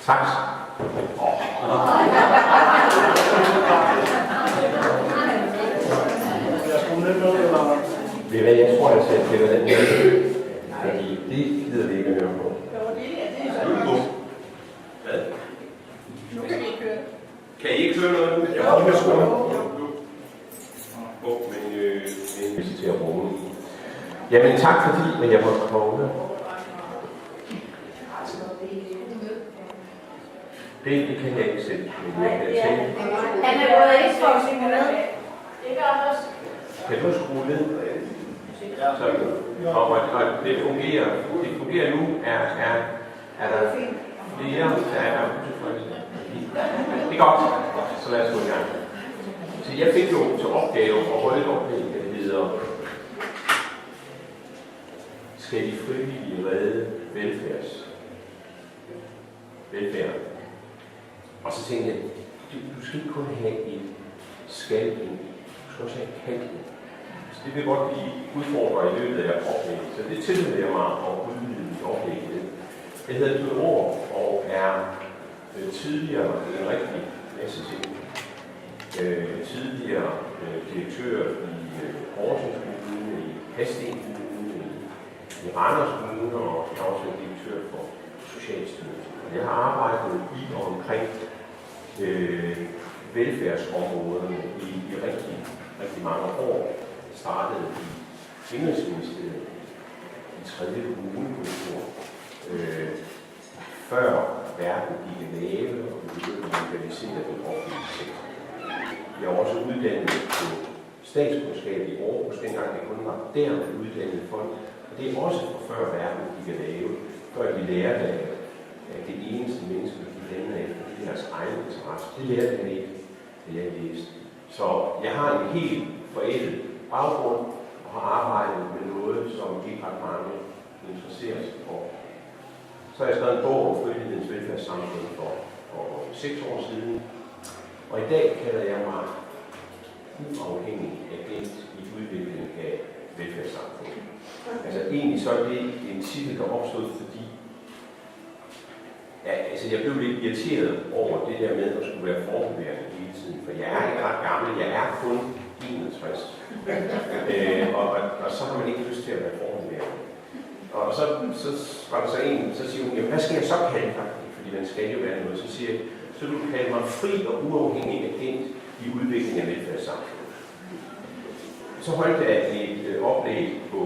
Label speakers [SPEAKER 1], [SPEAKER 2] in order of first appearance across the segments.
[SPEAKER 1] Tak. Ved I hvad, jeg tror, jeg skal kende den her. Fordi det gider vi ikke at høre på. Hvad?
[SPEAKER 2] Nu kan vi ikke høre.
[SPEAKER 1] Kan I ikke høre noget? Jeg har ikke skolen. Men hvis I til at bruge. Jamen tak fordi, men jeg måtte komme. Det kan jeg ikke selv.
[SPEAKER 2] Han er gået ikke for at synge med. Det gør han også.
[SPEAKER 1] Kan du skrue ned? Så, og det fungerer nu. Er der flere, der er utilfredse? Det er godt. Så lad os gå i gang. Så jeg fik jo til opgave at holde et oplæg, der hedder Skal de frivillige redde velfærden? Og så tænkte jeg, du skal ikke kun have en skal ind, du skal også have kanten. Så det vil godt blive udfordret i løbet af oplægget. Så det tillader jeg mig at udvide mit oplæg i det. Jeg hedder Knud Aarup og er tidligere en rigtig masse ting. Tidligere direktør i Horsens Kommune, i Hadsten Kommune, i Randers Kommune, og jeg er også direktør for Socialstyrelsen. Jeg har arbejdet i og omkring velfærdsområderne i rigtig mange år. Jeg startede i Indenrigsministeriet i 3. kommunekontor, før verden gik at lave og begyndte at legalisere den offentlige sektor. Jeg var også uddannet på statskundskab i Aarhus, dengang det kun var der med uddannede folk. Og det er også før verden gik at lave, før de lærte at det eneste menneske, de handler efter, det er deres egen interesse. Det lærte jeg ikke, da jeg læste. Så jeg har en helt forældet baggrund og har arbejdet med noget, som ikke ret mange interesserer sig for. Så har jeg skrevet en bog om frivillighedens velfærdssamfund for 6 år siden. Og i dag kalder jeg mig uafhængig agent i udviklingen af velfærdssamfundet. Altså egentlig så er det en titel, der opstod, fordi jeg blev lidt irriteret over det der med at skulle være forberedende hele tiden. For jeg er ikke ret gammel, jeg er kun 61. Og så har man ikke lyst til at være forberedende. Og så var der så en, så siger hun, jamen hvad skal jeg så kalde dig? Fordi man skal jo være noget. Så siger jeg, så du kan kalde mig fri og uafhængig agent i udviklingen af velfærdssamfundet. Så holdt jeg et oplæg på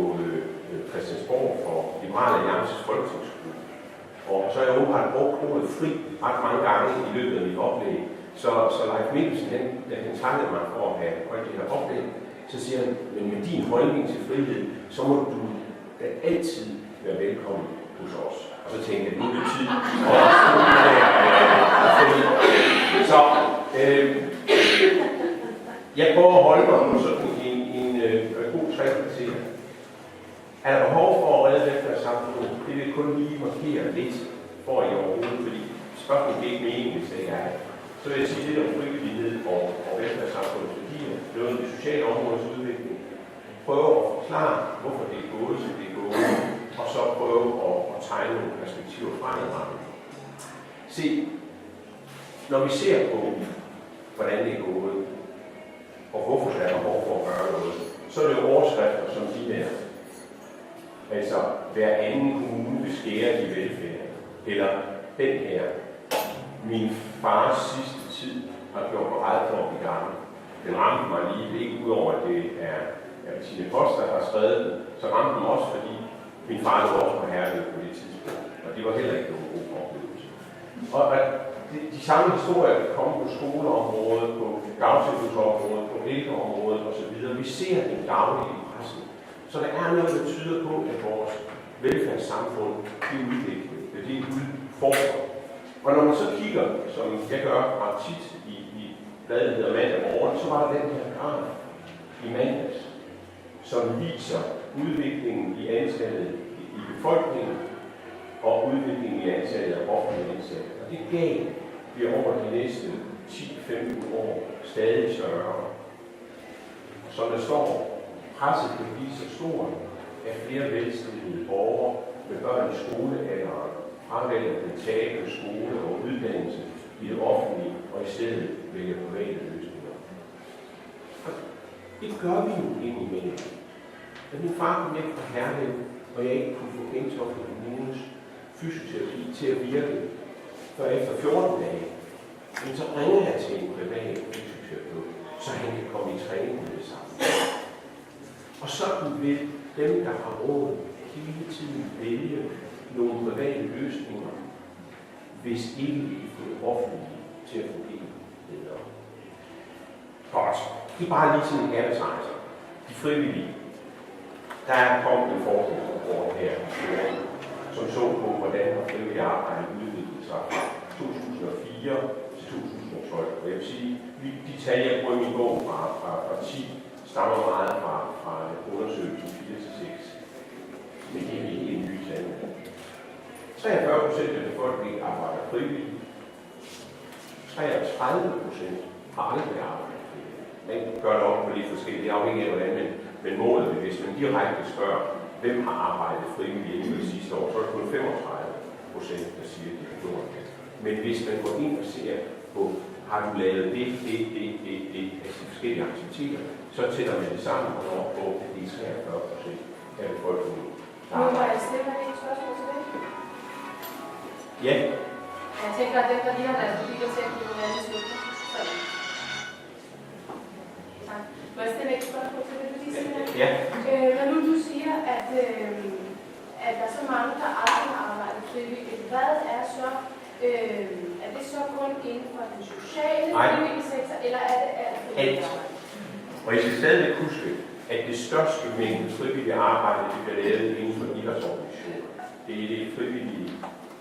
[SPEAKER 1] Christiansborg for Liberal Alliances folketingsgruppe. Og så har jeg åbenbart brugt ordet fri ret mange gange i løbet af mit oplæg. Så Leif Mikkelsen, da han takkede mig for at have holdt det her oplæg, så siger han, men med din holdning til frihed, så må du da altid være velkommen hos os. Og så tænkte jeg, nu er det tid. Så jeg prøver at holde mig på sådan en god trækvarter. Er der behov for at redde velfærdssamfundet? Det vil kun lige markere lidt for i overhovedet, fordi spørgsmålet er ikke meningen, hvis det ikke er. Så vil jeg sige lidt om frivillighed og velfærdssamfundets værdier, noget om det sociale områdes udvikling. Prøve at forklare, hvorfor det er gået, som det er gået, og så prøve at tegne nogle perspektiver fremadrettet. Se, når vi ser på, hvordan det er gået, og hvorfor der er behov for at gøre noget, så er det overskrifter som de der. Altså, hver anden kommune vil skære i velfærd. Eller den her. Min fars sidste tid har gjort mig ret for at blive gammel. Den ramte mig lige, ikke udover at det er Tine Post, der har skrevet den, så ramte den også, fordi min far var også på herved på det tidspunkt. Og det var heller ikke nogen god oplevelse. Og de samme historier kan komme på skoleområdet, på dagtilbudsområdet, på ældreområdet osv. Vi ser den dagligt i pressen. Så der er noget, der tyder på, at vores velfærdssamfund er udviklet, at det er udfordret. Og når man så kigger, som jeg gør ret tit i bladet, der hedder Mandag Morgen, så var der den her graf i mandags, som viser udviklingen i antallet i befolkningen og udviklingen i antallet af offentlige ansatte. Og det gab bliver over de næste 10-15 år stadig større. Som der står, presset kan blive så stort, at flere velstillede borgere med børn i skolealderen fravælger betale skole og uddannelse i det offentlige, og i stedet vælger private løsninger. Og det gør vi jo indimellem. Da min far kom hjem fra Herlev, og jeg ikke kunne få Gentofte Kommunes fysioterapi til at virke før efter 14 dage, men så ringer jeg til en privat fysioterapeut, så han kan komme i træning med det samme. Og sådan vil dem, der har råd, hele tiden vælge nogle private løsninger, hvis ikke vi får det offentlige til at fungere bedre. Godt. Det er bare lige sådan en appetizer. De frivillige. Der er kommet en forskningsrapport her, som så på, hvordan frivillige arbejde udviklede sig fra 2004 til 2012. Og jeg vil sige, de tal, jeg bruger i min bog fra 10, stammer meget fra undersøgelsen 4-6. Men det er ikke en ny tal. 43% af befolkningen arbejder frivilligt. 33% har aldrig arbejdet frivilligt. Man gør det op på lidt forskellige, afhængig af hvordan, men målet, hvis man direkte spørger, hvem har arbejdet frivilligt inden for det sidste år, så er det kun 35%, der siger, at de har gjort det. Men hvis man går ind og ser på, har du lavet det, altså forskellige aktiviteter, så tæller man det sammen og når på, at det er 43% af befolkningen.
[SPEAKER 2] Nu må jeg stille mig et spørgsmål til det.
[SPEAKER 1] Ja.
[SPEAKER 2] Jeg tænker, at dem, der lige har været biler til at give nogle andre slutter. Tak. Må jeg stille et spørgsmål til det?
[SPEAKER 1] Ja.
[SPEAKER 2] Når nu du siger, at der er så mange, der aldrig har arbejdet frivilligt, hvad er så, er det så kun inden for den sociale frivillige sektor, eller er det alt?
[SPEAKER 1] Og I skal stadigvæk huske, at det største mængde frivillige arbejde, det bliver lavet inden for idrætsorganisationer. Det er det frivillige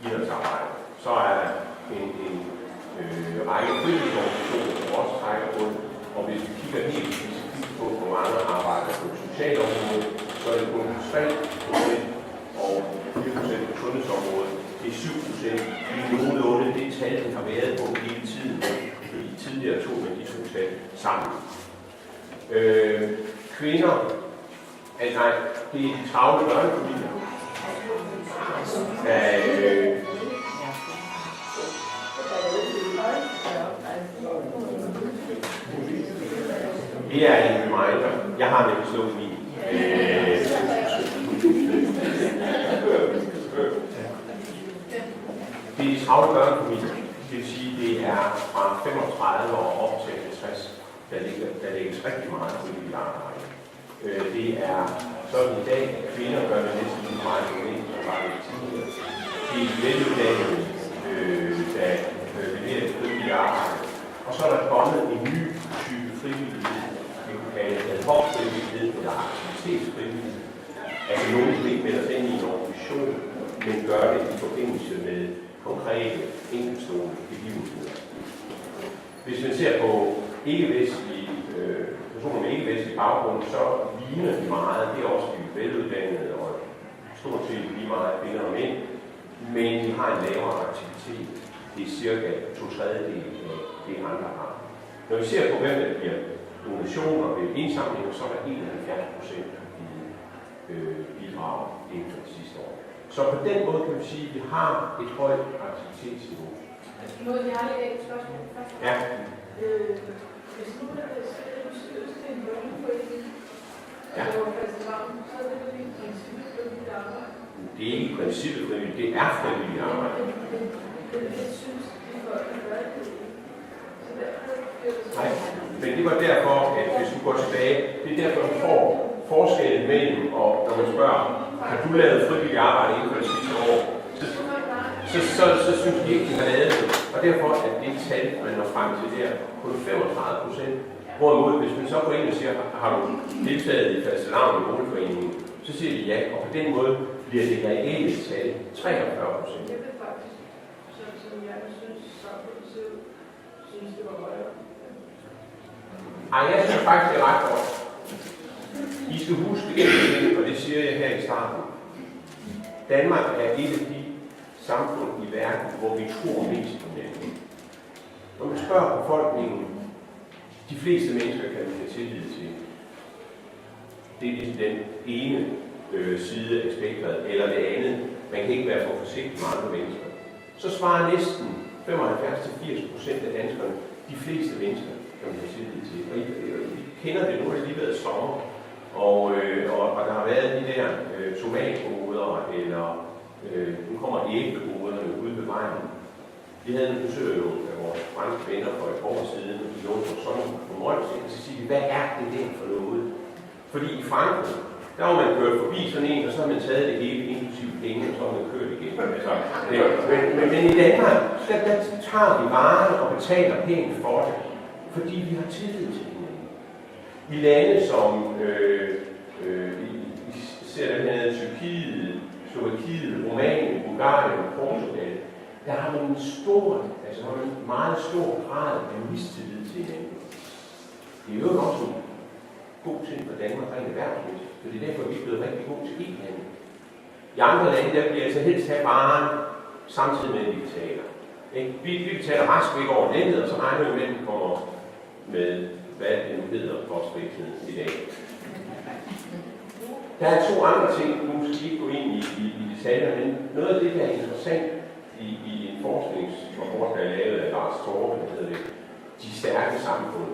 [SPEAKER 1] idrætsarbejde. Så er der en række frivillige organisationer, som også trækker på det. Og hvis vi kigger helt specifikt på, hvor mange arbejder på det sociale område, så er det kun 3% og 4% på sundhedsområdet. Det er 7%. Det er nogenlunde det tal, den har været på hele tiden. Fordi tidligere tog man de to tal sammen. Kvinder, nej, det er de travle børnefamilier. Det er en reminder. Jeg har nemlig slået min. Det er de travle børnefamilier. Det vil sige, det er fra 35 år op til 50. Der lægges rigtig meget frivilligt arbejde. Det er sådan i dag, at kvinder gør det næsten lige meget som mænd, som var det tidligere. Det er veluddannede, der leverer det frivillige arbejde. Og så er der kommet en ny type frivillighed, vi kunne kalde ad hoc frivillighed eller aktivitetsfrivillighed. Altså nogen, der ikke melder sig ind i en organisation, men gør det i forbindelse med konkrete, enkeltstående begivenheder. Hvis man ser på ikke-vestlige personer med ikke-vestlig baggrund, så ligner de meget. Det er også de veluddannede og stort set lige meget kvinder og mænd, men de har en lavere aktivitet. Det er cirka 2/3 af det andre har. Når vi ser på, hvem der giver donationer ved indsamlinger, så er der 71% der har givet bidrag inden for det sidste år. Så på den måde kan vi sige, at vi har et højt aktivitetsniveau.
[SPEAKER 2] Nu vil jeg lige et spørgsmål først.
[SPEAKER 1] Ja.
[SPEAKER 2] Hvis nu er det til en børneforening,
[SPEAKER 1] ja.
[SPEAKER 2] Så er det jo i princippet frivilligt arbejde.
[SPEAKER 1] Det er ikke i princippet frivilligt, det er frivilligt arbejde.
[SPEAKER 2] Jeg synes, de folk, der gør det.
[SPEAKER 1] Nej, men det var derfor, at hvis du går tilbage, det er derfor, du får forskellen mellem, og når man spørger, har du lavet frivilligt arbejde inden for det sidste år, så synes de ikke, de har lavet det. Og derfor er det tal, man når frem til der, kun 35%. Hvorimod, hvis man så går ind og siger, har du deltaget i fastelavn i boligforeningen, så siger de ja, og på den måde bliver det reelle tal 43%.
[SPEAKER 2] Jeg vil faktisk, som jeg synes, synes det var højere.
[SPEAKER 1] Ej, jeg synes faktisk, det er ret godt. I skal huske det, og det siger jeg her i starten. Danmark er et af de samfund i verden, hvor vi tror mest på hinanden. Når man spørger befolkningen, de fleste mennesker kan vi have tillid til. Det er den ene side af spektret, eller det andet, man kan ikke være for forsigtig med andre mennesker, så svarer næsten 75-80% af danskerne, de fleste mennesker, kan man have tillid til. Og I kender det, nu har det lige været sommer, og der har været de der tomatboder, eller nu kommer æbleboderne ude ved vejen. Vi havde en besøg af vores franske venner for et år siden, og de lånte vores sådan på Målsæt, og så siger de, hvad er det der for noget? Fordi i Frankrig, der var man kørt forbi sådan en, og så har man taget det hele, inklusive penge, og så har man kørt igen. Altså, men i Danmark, der tager vi varen og betaler penge for det, fordi vi har tillid til hinanden. I lande som ser der her Tyrkiet, Slovakiet, Rumænien, Bulgarien, Portugal, der har man en meget stor grad af mistillid til hinanden. Det er jo også en god ting for Danmark rent erhvervsmæssigt, for det er derfor, vi er blevet rigtig gode til e-handel. I andre lande, der bliver altså helst have varen samtidig med, at vi betaler. Vi betaler rask væk over nettet, og så regner vi med, at den kommer med, hvad det nu hedder, postvæksten i dag. Der er 2 andre ting, nu skal I ikke gå ind i detaljer, men noget af det, der er interessant i en forskningsrapport, der er lavet af Lars Torben, der hedder det, De stærke samfund,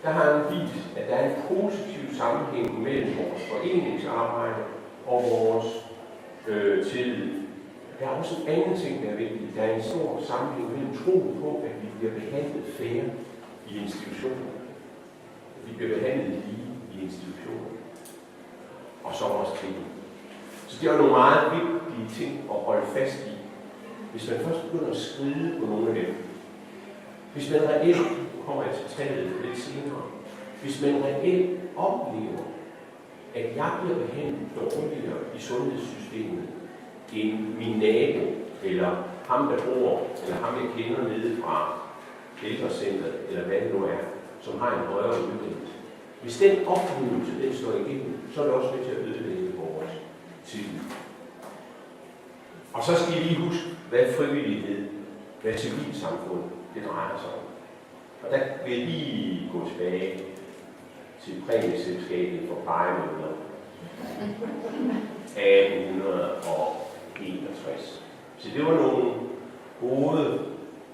[SPEAKER 1] der har han vist, at der er en positiv sammenhæng mellem vores foreningsarbejde og vores tillid. Der er også en anden ting, der er vigtigt. Der er en stor sammenhæng mellem troen på, at vi bliver behandlet fair i institutioner. Vi bliver behandlet lige i institutioner. Og så også tillid. Så det er nogle meget vigtige ting at holde fast i. Hvis man først begynder at skride på nogle af dem. Hvis man reelt, nu kommer jeg til tallet lidt senere, hvis man reelt oplever, at jeg bliver behandlet dårligere i sundhedssystemet end min nabo, eller ham der bor, eller ham jeg kender nede fra ældrecentret, eller hvad det nu er, som har en højere uddannelse. Hvis den oplevelse, den står igennem, så er det også med til at ødelægge vores tillid. Og så skal I lige huske, hvad frivillighed, hvad civilsamfund, det drejer sig om. Og der vil jeg lige gå tilbage til præmieselskabet for plejemødre 1861. Så det var nogle gode,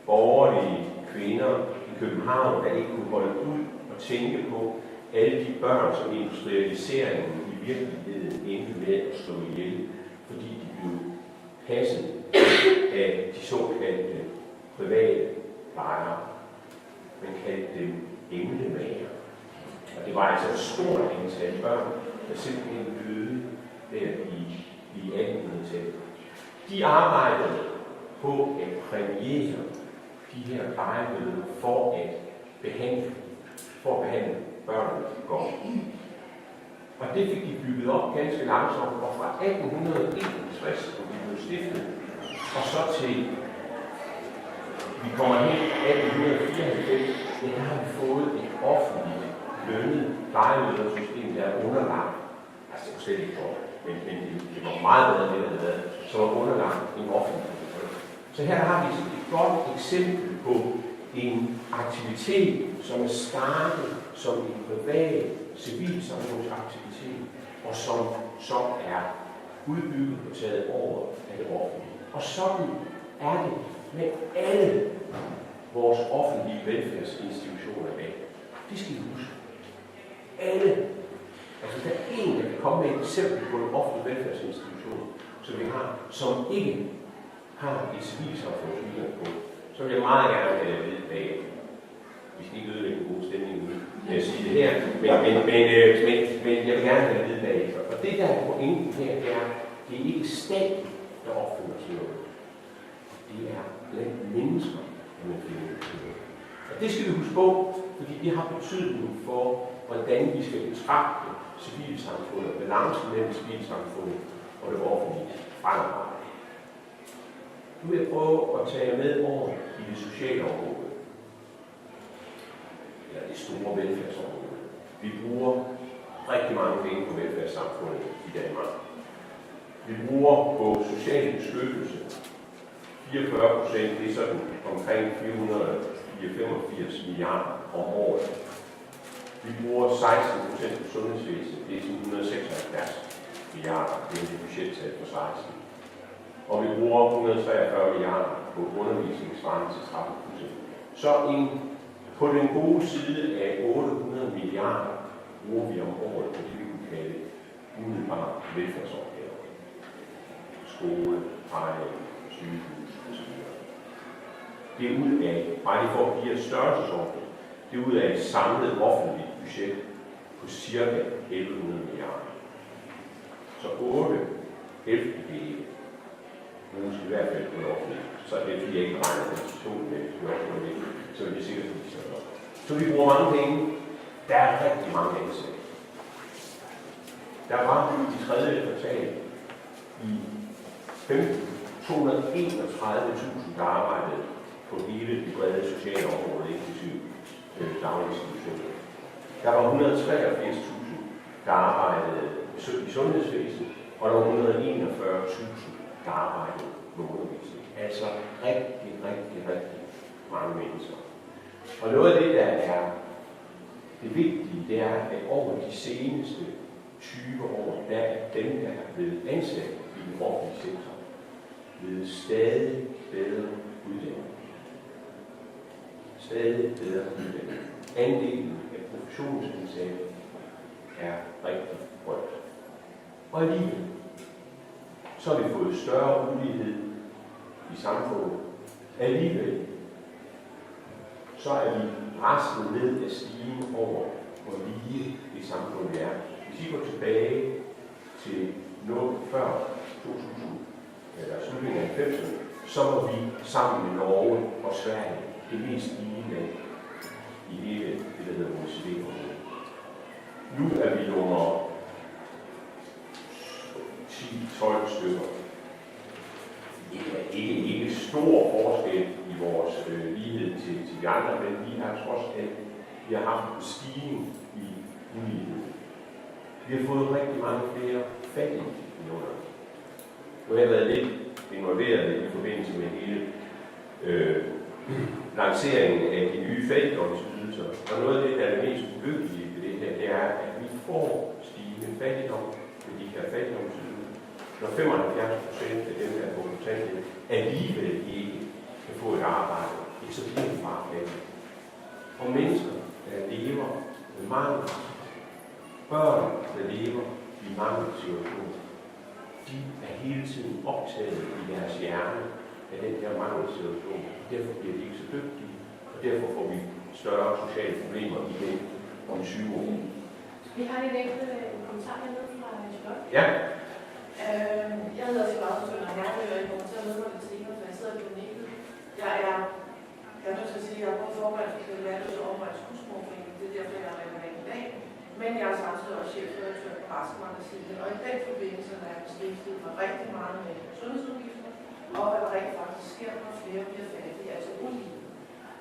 [SPEAKER 1] borgerlige kvinder i København, der ikke kunne holde ud og tænke på alle de børn, som industrialiseringen i virkeligheden endte med at slå ihjel, fordi de blev passet af de såkaldte private plejere. Man kaldte dem englemager. Og det var altså et stort antal børn, der simpelthen døde der i 1800-tallet. De arbejdede på at præmiere de her plejemødre for at behandle børnene godt. Og det fik de bygget op ganske langsomt, og fra 1861, hvor de blev stiftet, og så til vi kommer hen 1894, ja, der har vi fået et offentligt lønnet plejemødersystem, der er underlagt, altså det var slet ikke godt, men det var meget bedre end det, der havde været, så var underlagt en offentlig løn. Så her har vi et godt eksempel på en aktivitet, som er startet som en privat civilsamfundsaktivitet, og som så er udbygget og taget over af det offentlige. Og sådan er det med alle vores offentlige velfærdsinstitutioner i dag. Det skal vi huske. Alle. Altså der er en, der kan komme med et eksempel på en offentlig velfærdsinstitution, som vi har, som ikke har et civilsamfundsudgangspunkt. Så vil jeg meget gerne have at vide bag. Vi skal ikke ødelægge en god stemning ud med at sige det her, men jeg vil gerne have at vide bag. Og det der er pointen her, det er ikke staten, der opfinder til noget. Det er blandt mennesker, der man finder til noget. Og det skal vi huske på, fordi det har betydning for, hvordan vi skal betragte civilsamfundet, balancen mellem civilsamfundet og det offentlige fremadrettet. Nu vil jeg prøve at tage med over i det sociale område, eller det store velfærdsområde. Vi bruger rigtig mange penge på velfærdssamfundet i Danmark. Vi bruger på social beskyttelse 44%, det er sådan omkring 485 milliarder om året. Vi bruger 16% på sundhedsvæsenet, det er sådan 176 milliarder, det er det budgettal for 16. og vi bruger 143 milliarder på undervisning svarende til 13%. Så på den gode side af 800 milliarder bruger vi om året på det, vi kan kalde umiddelbare velfærdsopgaver. Skole, pleje, sygehus osv. Det er ud af, bare lige for at give et størrelsesorden, det er ud af et samlet offentligt budget på ca. 1100 milliarder. Så 8 11. bruges i hvert fald på det offentlige. Så det er fordi jeg ikke regner administration med det, så er det sikkert lige større. Så vi bruger mange penge. Der er rigtig mange ansatte. Der var i tredje kvartal i 231.000, der arbejdede på hele det brede sociale område, inklusive daginstitutioner. Der var 183.000, der arbejdede i sundhedsvæsenet, og der var 141.000, der arbejdede med undervisning. Altså rigtig mange mennesker. Og noget af det, der er det vigtige, det er, at over de seneste 20 år, der er dem, der er blevet ansat i den offentlige sektor, blevet stadig bedre uddannet. Stadig bedre uddannet. Andelen af professionsansatte er rigtig højt. Og alligevel, så har vi fået større ulighed i samfundet. Alligevel, så er vi raslet ned af stigen over, hvor lige det samfund er. Hvis I går tilbage til noget før 2000, eller slutningen af 90'erne, så var vi sammen med Norge og Sverige det mest lige land i hele det, der hedder OECD-området. Nu er vi nummer 10-12 stykker. Det er ikke stor forskel i vores lighed til de andre, men vi har trods alt haft en stigning i ulighed. Vi har fået rigtig mange flere fattige millioner. Nu har jeg været lidt involveret i forbindelse med hele lanceringen af de nye fattigdomsydelser. Og noget af det, der er det mest ulykkelige ved det her, det er, at vi får stigende fattigdom ved de her fattigdomsydelser. Når 75% af dem, der er på kontanthjælp, alligevel ikke kan få et arbejde, så bliver det bare fattigt. Og mennesker, der lever med mangel, børn, der lever i mangelsituationer, de er hele tiden optaget i deres hjerne af den her mangelsituation. Derfor bliver de ikke så dygtige, og derfor får vi større sociale problemer igen om 20 år.
[SPEAKER 2] Vi har en enkelt kommentar hernede fra Skal.
[SPEAKER 1] Ja.
[SPEAKER 3] Jeg hedder Skal, og jeg hører ikke nogen til at møde mig lidt senere, for jeg sidder i panelet. Jeg er nødt til at sige, at jeg er både formand for Frivilligcenter Furesø og Skudsmålforening. Det er derfor, jeg er relevant i dag. Men jeg er samtidig også chefredaktør på Pressemagasinet, og i den forbindelse er jeg beskæftiget mig rigtig meget med sundhedsudgifter, og hvad der rent faktisk sker, når flere bliver fattige, altså ulighed.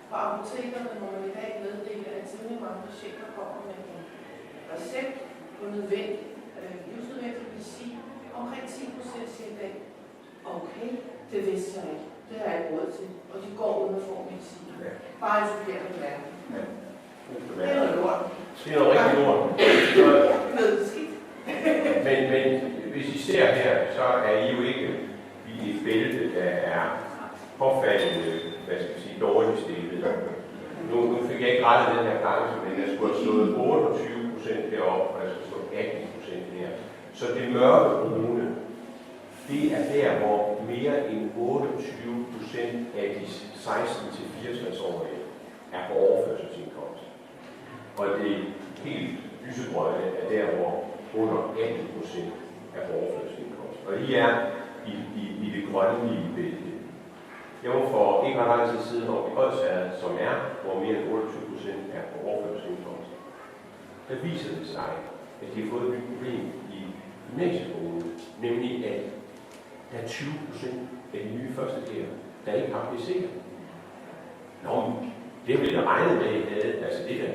[SPEAKER 3] På apotekerne må man i dag meddele, at temmelig mange patienter kommer med en recept på livsnødvendig medicin. Omkring 10% siger i dag, okay, det vidste jeg ikke. Det har jeg ikke råd til. Og de går uden at få medicin.
[SPEAKER 1] Ja.
[SPEAKER 3] Bare en studerende verden.
[SPEAKER 1] Ja.
[SPEAKER 3] Det er noget lort.
[SPEAKER 1] Det er noget rigtig lort.
[SPEAKER 3] Noget skidt.
[SPEAKER 1] Men hvis I ser her, så er I jo ikke i et bælte, der er påfaldende, dårligt stillet. Nu fik jeg ikke rettet den her grænse, men jeg skulle have slået 28% heroppe, og jeg skulle slå 18% her. Så det mørke brune, det er der, hvor mere end 28% af de 16-64-årige er på overførselsindkomst. Og det helt lysegrønne er der, hvor under 18% er på overførselsindkomst. Og I er i det grønlige bælte. Jeg var for ikke ret lang tid siden over i Odsherred, som er, hvor mere end 28% er på overførselsindkomst. Der viser det sig, at de har fået et nyt problem i gymnasieskolen, nemlig at der er 20% af de nye førsteklarer, der ikke har PC'er. Nå, det ville jeg regne med, at I havde, altså det der.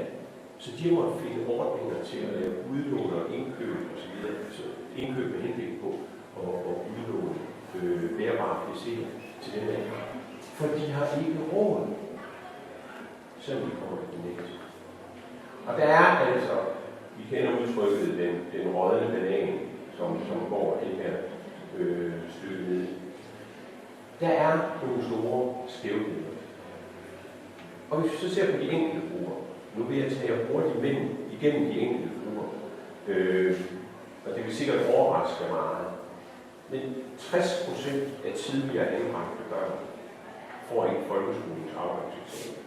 [SPEAKER 1] Så de må finde ordninger til at lave udlån og indkøb osv. Altså indkøb med henblik på at udlåne bærbare PC'er til den her. For de har ikke råd, selvom de kommer til gymnasiet. Og der er altså, vi kender udtrykket, den rådne banan, som går det her stykke ned. Der er nogle store skævheder. Og hvis vi så ser på de enkelte grupper, nu vil jeg tage jer hurtigt med igennem de enkelte grupper, og det vil sikkert overraske meget, men 60% af tidligere anbragte børn får ikke folkeskolens afgangseksamen.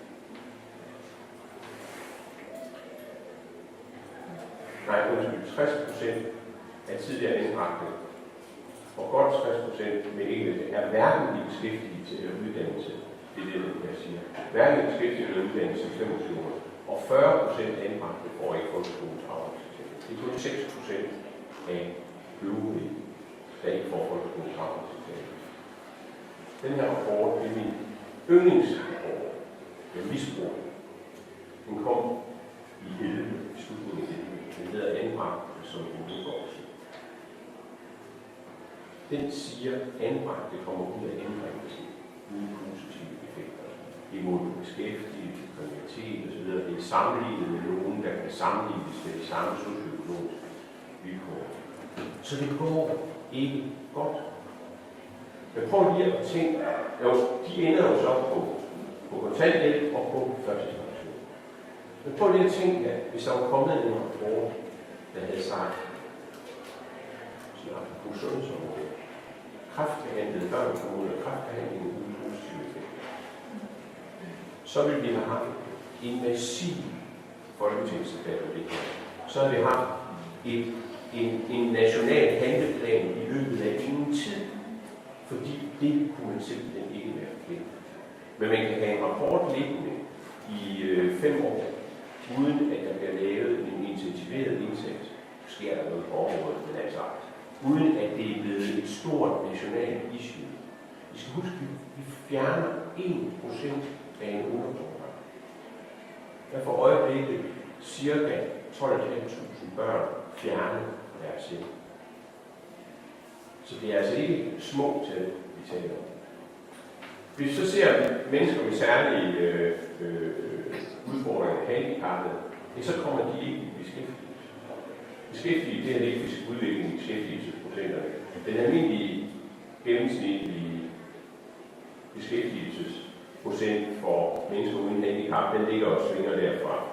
[SPEAKER 1] Nej, 60% af tidligere anbragte, og godt 60% med enkelte, er hverken i beskæftigelse eller uddannelse. Det er det, jeg siger. Hverken i beskæftigelse eller uddannelse i 25 år. Og 40% anbragte får ikke folkeskolens afgangseksamen. Det er kun 6% af øvrige, der ikke får folkeskolens afgangseksamen. Den her rapport er min yndlingsrapport med misbrug. Den kom i 11, i slutningen af 11. Den hedder anbragte som en udgåelse. Den siger, at anbragte kommer ud af anbringelsen uden positive effekter. Imod beskæftigelse, kriminalitet osv. Det er sammenlignet med nogen, der kan sammenlignes med de samme socioøkonomiske vilkår. Så det går ikke godt. Men prøv lige at tænke, jo, de ender jo så på kontanthjælp og på førtidspension. Men prøv lige at tænke, at hvis der var kommet en rapport, der havde sagt, på sundhedsområdet, kræftbehandlede børn kommer ud af kræftbehandling uden positive effekter, så ville vi have haft en massiv folketingsdebat om det her. Så havde vi haft en national handleplan i løbet af ingen tid, fordi det kunne man simpelthen ikke være bekendt. Men man kan have en rapport liggende i 5 år, uden at der bliver lavet en intensiveret indsats. Sker der noget på området, men altså uden at det er blevet et stort nationalt issue. Vi skal huske, at vi fjerner 1% af en ungdomsårgang. Der får øjeblikket ca. 12.500 børn fjernet hver sind. Så det er altså ikke små tal, vi taler om. Hvis vi så ser mennesker med særlige udfordringer, handicappede, så kommer de ikke i beskæftigelse. Beskæftigelse, det er ikke, vi skal udvikle i beskæftigelsesprocenterne. Den almindelige gennemsnitlige beskæftigelsesprocent for mennesker uden handicap, den ligger og svinger der fra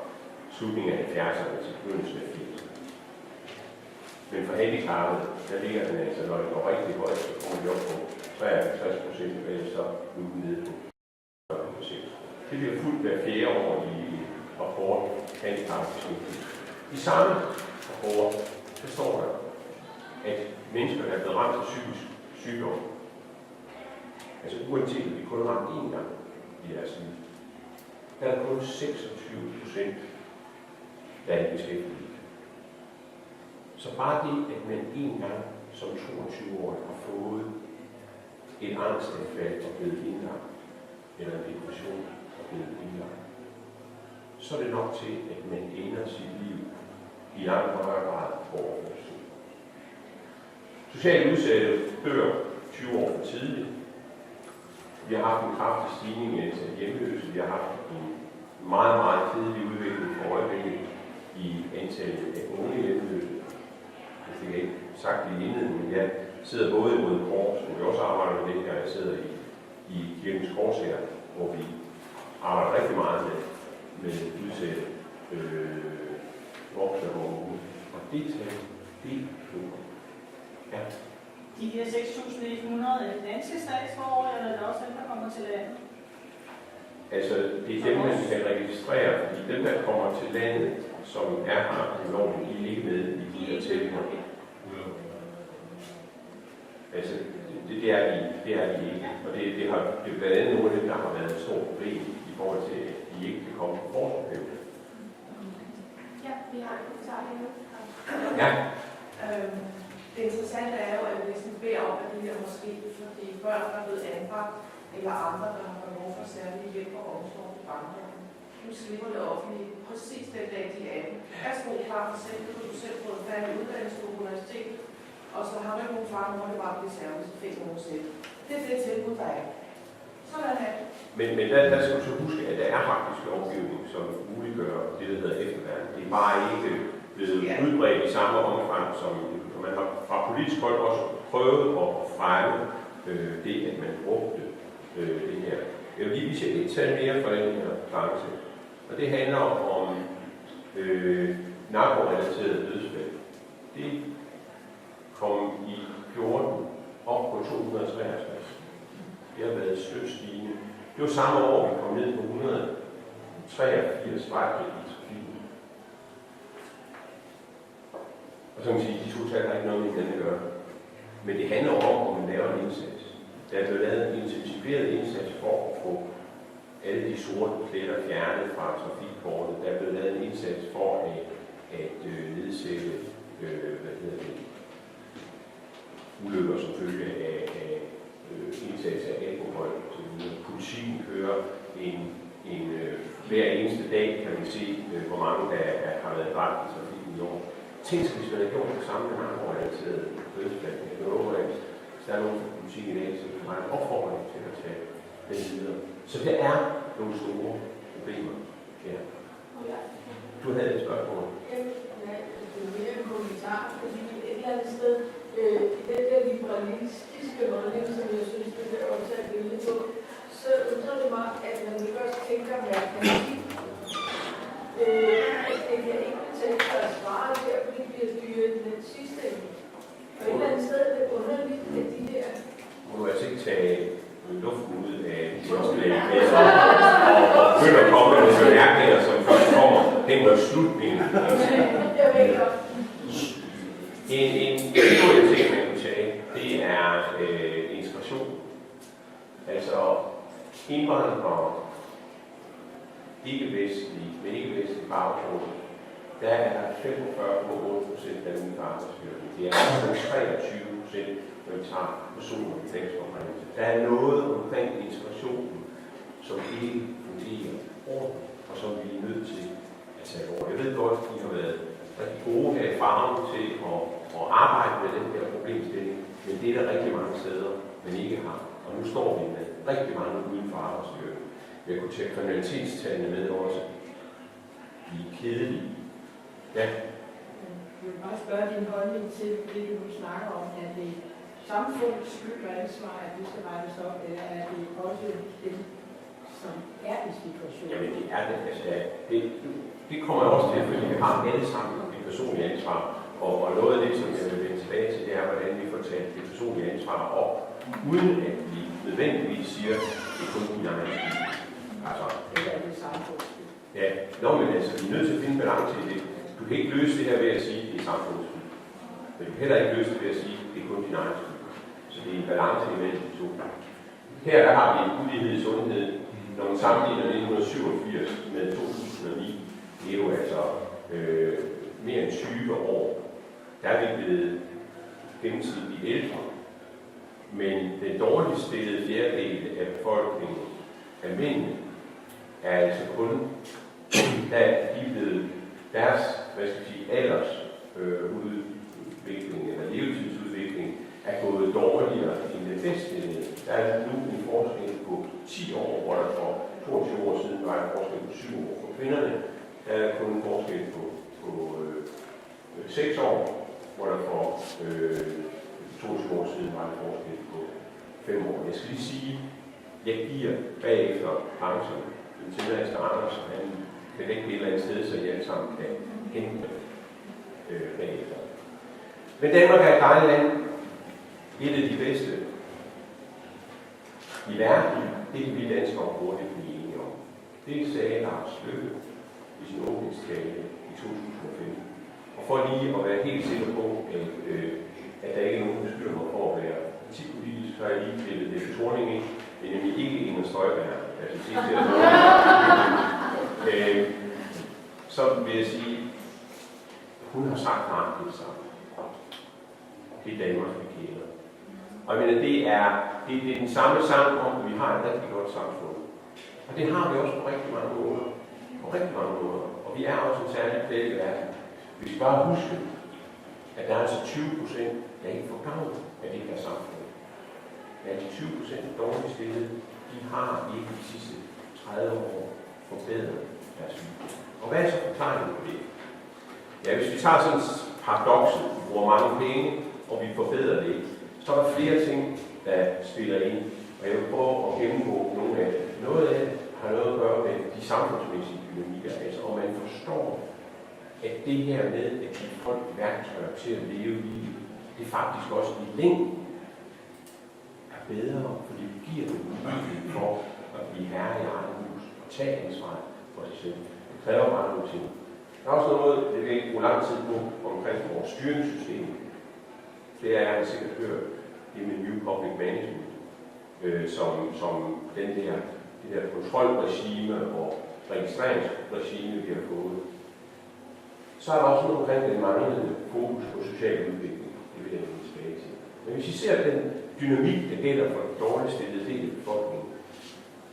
[SPEAKER 1] slutningen af 70'erne til begyndelsen af 80'erne. Men for handicappet, der ligger den altså, når det går rigtig højt, så kommer vi op på 53%, og ellers så nu nede på 40%. Det bliver fuldt hver 4. år i rapporten handicapbeskæftigelse. I samme rapport, så står der, at mennesker, der er blevet ramt af psykisk sygdom, altså uanset at vi kun ramt 1 gang i deres liv, der er kun 26%, der er i beskæftigelse. Så bare det, at man 1 gang som 22-årig har fået et angstanfald og blevet indlagt, eller en depression og blevet indlagt, så er det nok til, at man ender sit liv i langt højere grad på overførsel. Socialt udsatte dør 20 år for tidligt. Vi har haft en kraftig stigning i antal hjemløse. Vi har haft en meget, meget kedelig udvikling for øjeblikket i antallet af unge hjemløse. Det fik jeg ikke sagt lige inden, men jeg sidder både i Røde Kors, hvor vi også arbejder med det her. Jeg sidder i Kirkens Kors her, hvor vi arbejder rigtig meget med udsatte voksne og unge. Og det tal, det ja.
[SPEAKER 4] De her 6.100 er danske statsborgere, eller er det også dem, der kommer til landet?
[SPEAKER 1] Altså, det er dem, man kan registrere, fordi dem, der kommer til landet, som er her i loven, de er ikke med i de her tællinger. Altså, det er de ikke. Og det er blandt andet nogle af dem, der har været et stort problem i forhold til, at de ikke kan komme på forskning.
[SPEAKER 2] Ja, vi har en kommentar nu.
[SPEAKER 1] Ja.
[SPEAKER 3] Det interessante er jo, at vi beder om, at det her måske, fordi børn, der er blevet anbragt, eller andre, der har behov for særlig hjælp og omsorg i barndommen. Nu slipper det offentlige præcis den dag, de er 18. Værsgo, far, for selv, du selv fået en færdig uddannelse på universitetet, og så har man nogle far, hvor det bare bliver særligt, så fik nogen selv. Det er det tilbud, der er. Sådan er det.
[SPEAKER 1] Men der skal du så huske, at der er faktisk lovgivning, som muliggør det, der hedder efterværn. Det er bare ikke blevet udbredt i samme omfang, som man har fra politisk hold også prøvet at fremme det, at man brugte det her. Jeg vil lige et tal mere fra den her branche, og det handler om narkorelaterede dødsfald. Det kom i 14 op på 263. Det har været stødt stigende. Det var samme år, vi kom ned på 183 dræbte i trafikken. Og så kan man sige, at de to tal har ikke noget med hinanden at gøre. Men det handler om man laver en indsats. Der er blevet lavet en intensiveret indsats for at få alle de sorte pletter fjernet fra trafikkortet. Der er blevet lavet en indsats for at nedsætte ulykker som følge af indsats af alkohol. Politikken kører hver eneste dag, kan man se, hvor mange der har været dræbt i trafikken i år. Tænk sig, hvis man har gjort det samme med narkorelaterede dødsfald. Hvis der er nogen fra politikken i dag, så har en opfordring til at tage den videre. Så der er nogle store problemer her. Du havde et spørgsmål.
[SPEAKER 3] Ja, det er mere en kommentar, fordi et eller andet sted, i den der liberalistiske holdning, som jeg synes, det er også et billede på, så undrer det mig, at man ikke også tænker matematik. Det kan ikke betale sig at svare der, fordi det bliver dyret i den sidste ende. Og et eller andet sted er det underligt, at de her...
[SPEAKER 1] Må du altså ikke tage luften ud af de opslag og begynde at komme med bemærkninger, som først kommer hen mod slutningen.
[SPEAKER 3] Jeg ved godt.
[SPEAKER 1] En stor ting, man kan tage, det er integration. Altså indvandrere, med ikke-vestlige baggrund, der er 45,8% af den arbejdsstyrke. Det er 23%, når vi tager personer i fængselsoprændelse. Der er noget omkring integrationen, som ikke fungerer ordentligt, og som vi er nødt til at tage over. Jeg ved godt, at I har været rigtig gode her i Farven til at arbejde med den her problemstilling, men det er der rigtig mange steder, man ikke har. Og nu står vi med rigtig mange uden for arbejdsstyrken. Jeg kunne tage kriminalitetstallene med også. De er kedelige. Ja.
[SPEAKER 5] Jeg vil bare spørge din holdning til det, du snakker om, at det er samfundets skyld og ansvar, at det skal rettes op, eller er det også dem, som er i situationen?
[SPEAKER 1] Jamen det er det. Altså, det kommer jeg også til, fordi vi har alle sammen et personligt ansvar. Og noget af det, som jeg vil vende tilbage til, det er, hvordan vi får taget det personlige ansvar op, uden at vi nødvendigvis siger, at det er kun din egen skyld. Altså,
[SPEAKER 5] Eller er det samfundets skyld?
[SPEAKER 1] Ja, men altså, vi er nødt til at finde balance i det. Du kan ikke løse det her ved at sige, at det er samfundets skyld. Men du kan heller ikke løse det ved at sige, at det er kun din egen skyld. Så det er en balance imellem de to. Her der har vi ulighed i sundhed. Når man sammenligner 1987 med 2009, det er jo altså mere end 20 år. Der er vi blevet gennemsnitligt ældre. Men den dårligst stillede fjerdedel af befolkningen, af mændene, er altså kun, da de er blevet deres, aldersudvikling eller levetidsudvikling er gået dårligere end det bedste. Der er nu en forskel på 10 år, hvor der for 22 år siden var en forskel på 7 år. For kvinderne der er kun en forskel på 6 år, hvor der for 22 år siden var en forskel på 5 år. Jeg skal lige sige, jeg giver bagefter branchen den tilladelse Anders, så han kan lægge et eller andet sted, så I alle sammen kan hente bagefter. Men Danmark er et dejligt land. Et af de bedste i verden, det kan vi danskere hurtigt blive enige om. Det sagde Lars Løkke i sin åbningstale i 2015. Og for lige at være helt sikker på, at der ikke er nogen beskylder mig for at være partipolitisk, så har jeg lige klippet det Thorning ind, men nemlig ikke Inger Støjberg. Altså sige til at så vil jeg sige, hun har sagt meget det samme. Det er Danmark, vi kender. Og jeg mener, det er den samme sang om, at vi har et rigtig godt samfund. Og det har vi også på rigtig mange måder. På rigtig mange måder. Og vi er også en særlig plet i verden. Vi skal bare huske, at der er altså 20%, der ikke får gavn af det her samfund. Der er de 20% dårligt stillet, de har ikke de sidste 30 år forbedret deres liv. Og hvad er så forklaringen på det? Ja, hvis vi tager sådan et paradoks, vi bruger mange penge, og vi forbedrer det, så er der flere ting, der spiller ind. Og jeg vil prøve at gennemgå nogle af det. Noget af det har noget at gøre med de samfundsmæssige dynamikker, altså om man forstår, at det her med at give folk værktøjer til at leve livet, det faktisk også i længden er bedre, fordi det giver dem mulighed for at blive herre i eget hus og tage ansvar for sig selv. Det kræver bare nogle ting. Der er også noget, det vil ikke bruge lang tid på, omkring vores styringssystem. Det er jeg sikkert hørt, det med New Public Management, som det der kontrolregime og registreringsregime, vi har fået. Så er der også noget omkring den manglende fokus på social udvikling. Det vil jeg vende tilbage til. Men hvis I ser den dynamik, der gælder for den dårligt stillede del af befolkningen,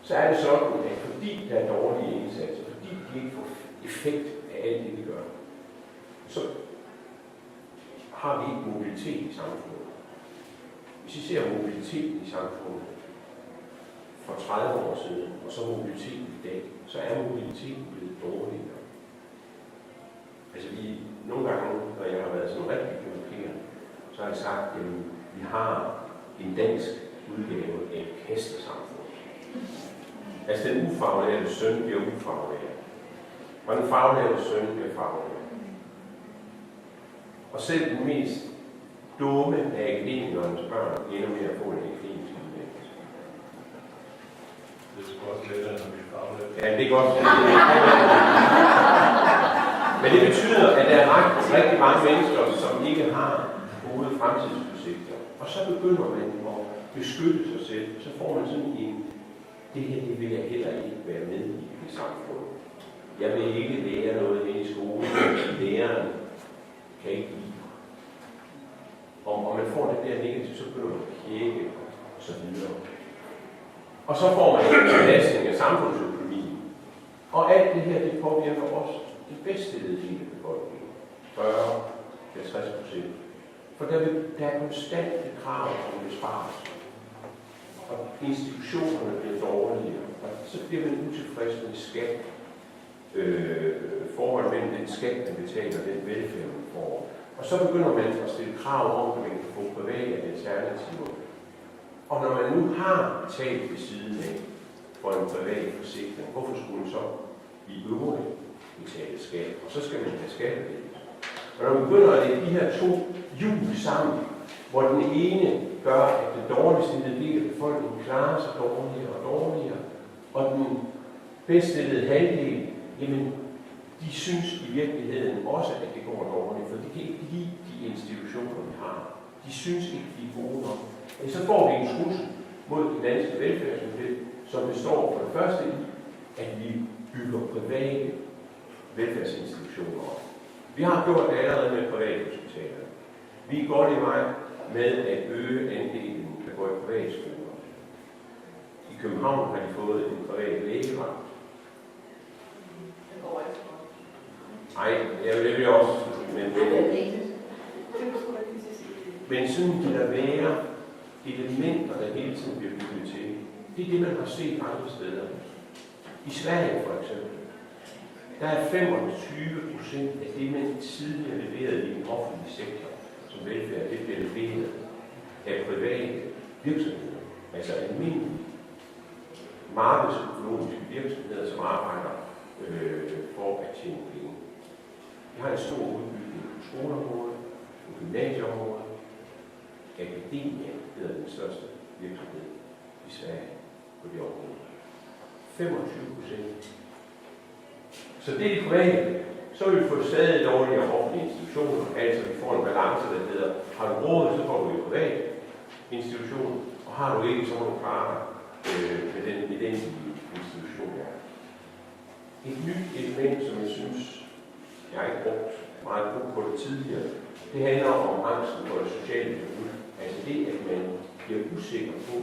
[SPEAKER 1] så er det sådan, at fordi der er dårlige indsatser, fordi de ikke får effekt af alt det, vi gør, så har vi ikke mobilitet i samfundet. Hvis I ser mobiliteten i samfundet for 30 år siden, og så mobiliteten i dag, så er mobiliteten blevet dårligere. Altså nogle gange, når jeg har været sådan rigtig provokeret, så har jeg sagt, at vi har en dansk udgave af et kastesamfund. Altså den ufaglærte søn bliver ufaglært, og den faglærte søn bliver faglært. Og selv den mest dumme af akademikernes børn ender med at få en akademisk uddannelse.
[SPEAKER 6] Det er også lettere, når vi er faglært.
[SPEAKER 1] Ja, det er godt. Men det betyder, at der er rigtig mange mennesker, som ikke har gode fremtidsudsigter. Og så begynder man at beskytte sig selv. Så får man sådan en, det her det vil jeg heller ikke være med i samfundet. Jeg vil ikke lære noget ind i skolen, læreren kan ikke lide. Og man får det der negativt, så begynder man at kække og så videre. Og så får man en belastning af samfundsøkonomien. Og alt det her, det påvirker også det bedst stillede del af befolkningen. 40-50%. For der er konstante krav om besparelser. Og institutionerne bliver dårligere. Og så bliver man utilfreds med skat. Forhold mellem den skat, man betaler, og den velfærd, man får. Og så begynder man at stille krav om, at man kan få private alternativer. Og når man nu har betalt ved siden af for en privat forsikring, hvorfor skulle man så i øvrigt betale skat? Og så skal man have skattevægt. Og når man begynder at lægge de her to hjul sammen, hvor den ene gør, at den dårligst stillede del af befolkningen klarer sig dårligere og dårligere, og den bedst stillede halvdel, jamen, de synes i virkeligheden også, at det går dårligt, for de kan ikke lide de institutioner, vi har. De synes ikke, de er gode nok. Og så får vi en trussel mod den danske velfærdsmodel, som består for det første i, at vi bygger private velfærdsinstitutioner op. Vi har gjort det allerede med private hospitaler. Vi er godt i vej med at øge andelen, der går i privatskoler. I København har de fået en privat lægevagt. Nej, jeg vil også, men sådan kan der være elementer, der hele tiden bliver bygget til. Det er det, man har set andre steder. I Sverige for eksempel, der er 25% af det, man tidligere leverede i den offentlige sektor, som velfærd, det bliver leveret af private virksomheder. Altså almindelige markedsøkonomiske virksomheder, som arbejder for at tjene penge. Vi har en stor udbygning på skoleområdet, på gymnasieområdet. Akademia hedder den største virksomhed i Sverige på det område. 25%. Så det er de private. Så vil vi få stadig dårligere offentlige institutioner. Altså vi får en balance, der hedder, har du råd, så får du en privat institution, og har du ikke, så må du klare med den institution. Et nyt element, som jeg synes, jeg har ikke brugt meget på det tidligere, det handler om angsten for det sociale forbrug. Altså det, at man bliver usikker på,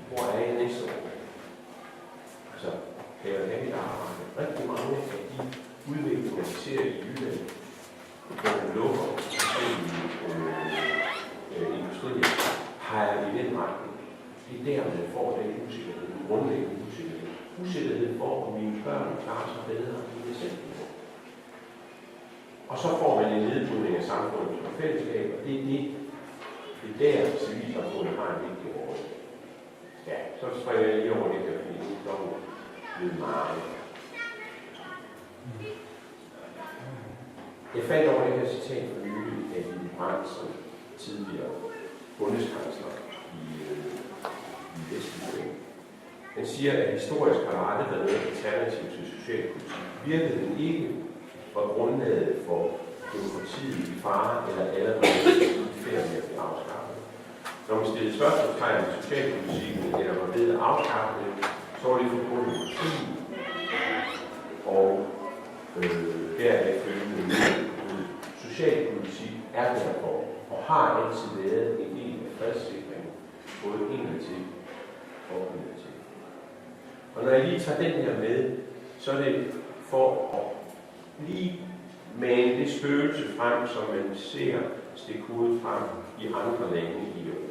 [SPEAKER 1] hvor er jeg næste år. Altså, kan jeg have et arbejde? Rigtig mange af de udviklinger, vi ser i Jylland, hvor man lukker forskellige industrier, peger i den retning. Det er der, man får den usikkerhed, den grundlæggende usikkerhed. Usikkerhed for, om mine børn klarer sig bedre end det selv. Og så får man en nedbrydning af samfundet og fællesskab, og det er der, civilsamfundet har en vigtig rolle. Ja, så springer jeg lige over det her, fordi det er lidt meget. Jeg faldt over det her citat for nylig af Knud Aarup, som tidligere bundeskansler i Vestlige. Han siger, at historisk har der aldrig været noget alternativ til socialpolitik. Virkeligheden ikke var grundlaget for demokratiet i fare eller allerede i færd med at blive afskaffet. Når man stillede spørgsmålstegn ved socialpolitikken eller var ved at afskaffe det, så var det forbundet med krig og deraf følgende mod socialpolitik er derfor og har altid været en del af fredssikringen, både indadtil og udadtil. Og når jeg lige tager den her med, så er det for at lige male det spøgelse frem, som man ser stikke hovedet frem i andre lande i Europa.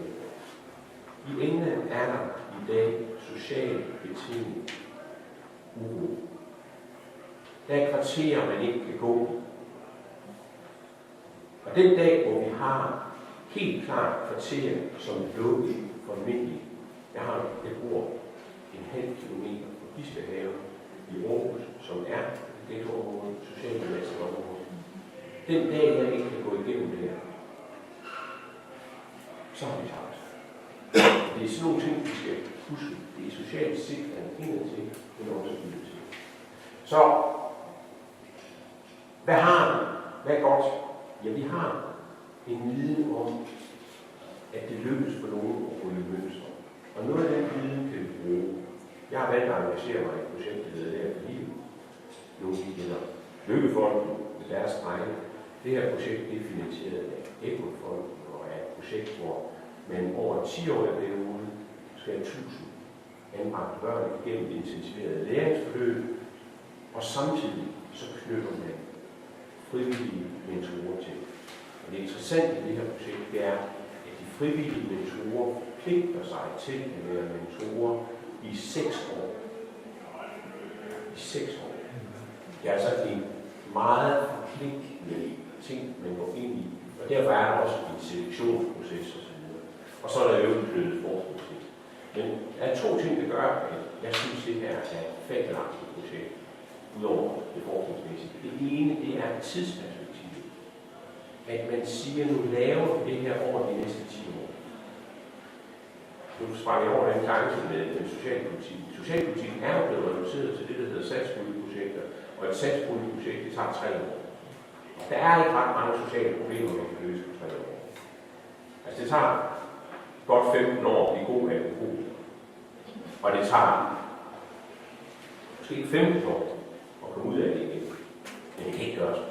[SPEAKER 1] I England er der i dag socialt betinget uro. Der er kvarterer, man ikke kan gå. Og den dag, hvor vi har helt klart kvarterer, som er lukket for almindeligt. Jeg bor en halv kilometer fra Bispehave i Aarhus, som er et ghettoområde, socialt belastet område. Den dag, jeg ikke kan gå igennem det her, så har vi tabt. Det er sådan nogle ting, vi skal huske. Det er socialt sikring indadtil, men også udadtil. Så, hvad har vi? Hvad er godt? Ja, vi har en viden om, at det lykkes for nogen at bryde mønstre. Og noget af den viden kan vi bruge. Jeg har valgt at engagere mig i et projekt, der hedder Lære for livet. Nogle de kender Lykkefonden med deres drenge. Det her projekt er finansieret af Ekkofonden og er et projekt, hvor man over en 10-årig periode skal have 1000 anbragte børn igennem intensiveret læringsforløb, og samtidig så knytter man frivillige mentorer til. Og det interessante i det her projekt, det er, at de frivillige mentorer forpligter sig til at være mentorer i 6 år. I 6 år. Det er altså en meget forpligtende ting, man går ind i. Og derfor er der også en selektionsproces osv. Og så er der jo en blødet forskningsproces. Men der er 2 ting, der gør, at jeg synes, det her er et fabelagtigt projekt, udover det forskningsmæssige. Det ene, det er tidsperspektivet. At man siger, nu laver vi det her over de næste 10 år. Nu sprang jeg over den tanke med den socialpolitik. Socialpolitikken er jo blevet reduceret til det, der hedder satspuljeprojekter. Og et satspuljeprojekt, det tager 3 år. Der er ikke ret mange sociale problemer, man kan løse på 3 år. Altså det tager godt 15 år at blive god af alkohol. Og det tager måske 15 år at komme ud af det igen. Men det kan ikke gøres på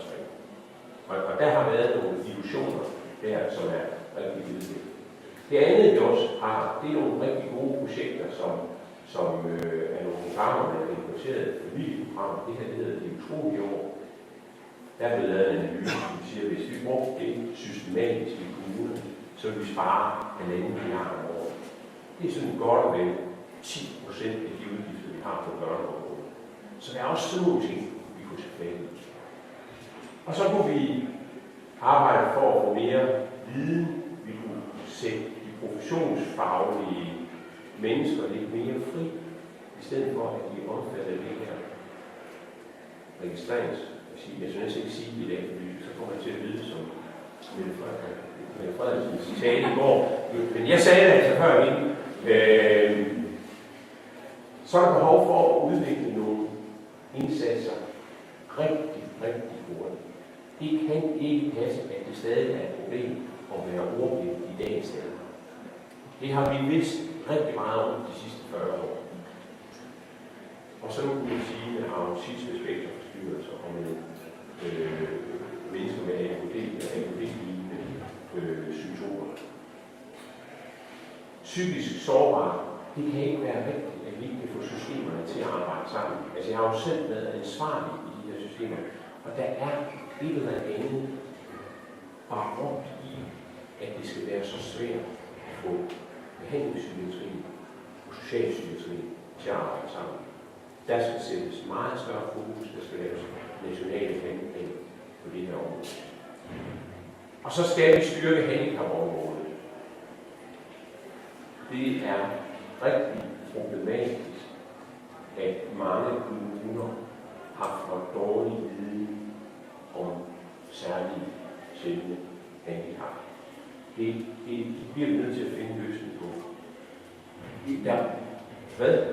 [SPEAKER 1] 3 år. Og der har været nogle illusioner der, som er rigtig vilde. Det andet, vi også har, det er nogle rigtig gode projekter, som er nogle programmer, der er importeret familieprogrammer. Det her, det hedder Det Utrolige År. Der er blevet lavet en analyse, som siger, at hvis vi brugte det systematisk i kommunerne, så vil vi spare 1,5 milliard om året. Det er sådan godt og vel 10% af de udgifter, vi har på børneområdet. Så der er også sådan nogle ting, vi kunne tage fat i. Og så kunne vi arbejde for at få mere viden. Vi kunne sætte de professionsfaglige mennesker lidt mere fri, i stedet for at de omfatter det her registreringsregime. Jeg synes ikke sige i dag, fordi så kommer jeg til at vide, som Mette Frederiksens tale i går. Men jeg sagde det altså før hende. Så er der behov for at udvikle nogle indsatser rigtig, rigtig hurtigt. Det kan ikke passe, at det stadig er et problem at være ordblind i dagens Danmark. Det har vi vidst rigtig meget om de sidste 40 år. Og så kunne man sige, at autisme, spektrumforstyrrelser og med mennesker med ADHD-lignende symptomer. Psykisk sårbare, det kan ikke være rigtigt, at vi ikke kan få systemerne til at arbejde sammen. Altså jeg har jo selv været ansvarlig i de her systemer, og der er et eller andet barokt i, at det skal være så svært at få behandlingspsykiatrien og socialpsykiatrien til at arbejde sammen. Der skal sættes meget større fokus, der skal laves nationale handlinger på det her område. Og så skal vi styrke handicapområdet. Det er rigtig problematisk, at mange kommuner har for dårlig viden om særlige sjældne handicap. Det bliver vi nødt til at finde en løsning på. Hvad?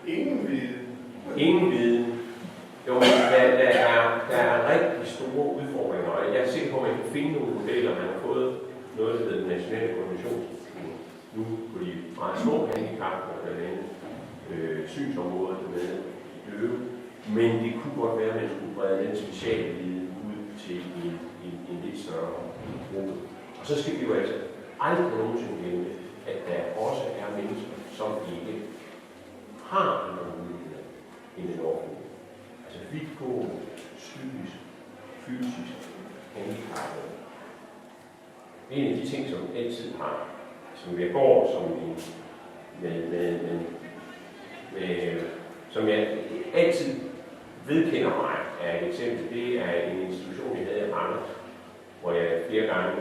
[SPEAKER 6] Ingen viden.
[SPEAKER 1] Ingen viden. Jo, men der er rigtig store udfordringer, og jeg er sikker på, at man kan finde nogle modeller. Man har fået noget, der hedder den nationale koordinationsstruktur nu på de meget små handicap, og blandt andet synsområdet med de døve. Men det kunne godt være, at man skulle brede den speciale viden ud til en lidt større gruppe. Og så skal vi jo altså aldrig nogensinde glemme, at der også er mennesker, som ikke har andre muligheder end en offentlig. Altså vidtgående, psykisk, fysisk handicappede. En af de ting, som altid har, som jeg går som som jeg altid vedkender mig, er et eksempel. Det er en institution, jeg havde i Randers, hvor jeg flere gange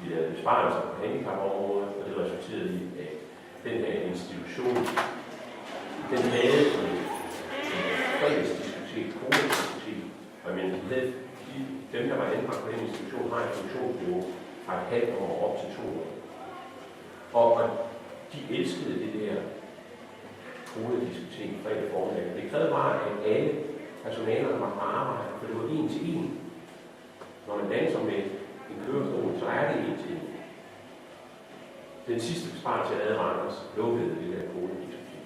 [SPEAKER 1] lavede besparelser på handicapområdet, og det resulterede i, at den her institution, den havde en fredagsdiskotek, kodediskotek, og dem, der var anbragt på den institution, har en funktionsniveau fra et halvt år op til 2 år. Og de elskede det der kodediskotek fredag formiddag. Det krævede bare, at alle personalerne var på arbejde, for det var 1 til 1. Når man danser med en kørestol, så er det 1 til 1. Den sidste besparelse, jeg havde i Randers, lukkede det der kodediskotek.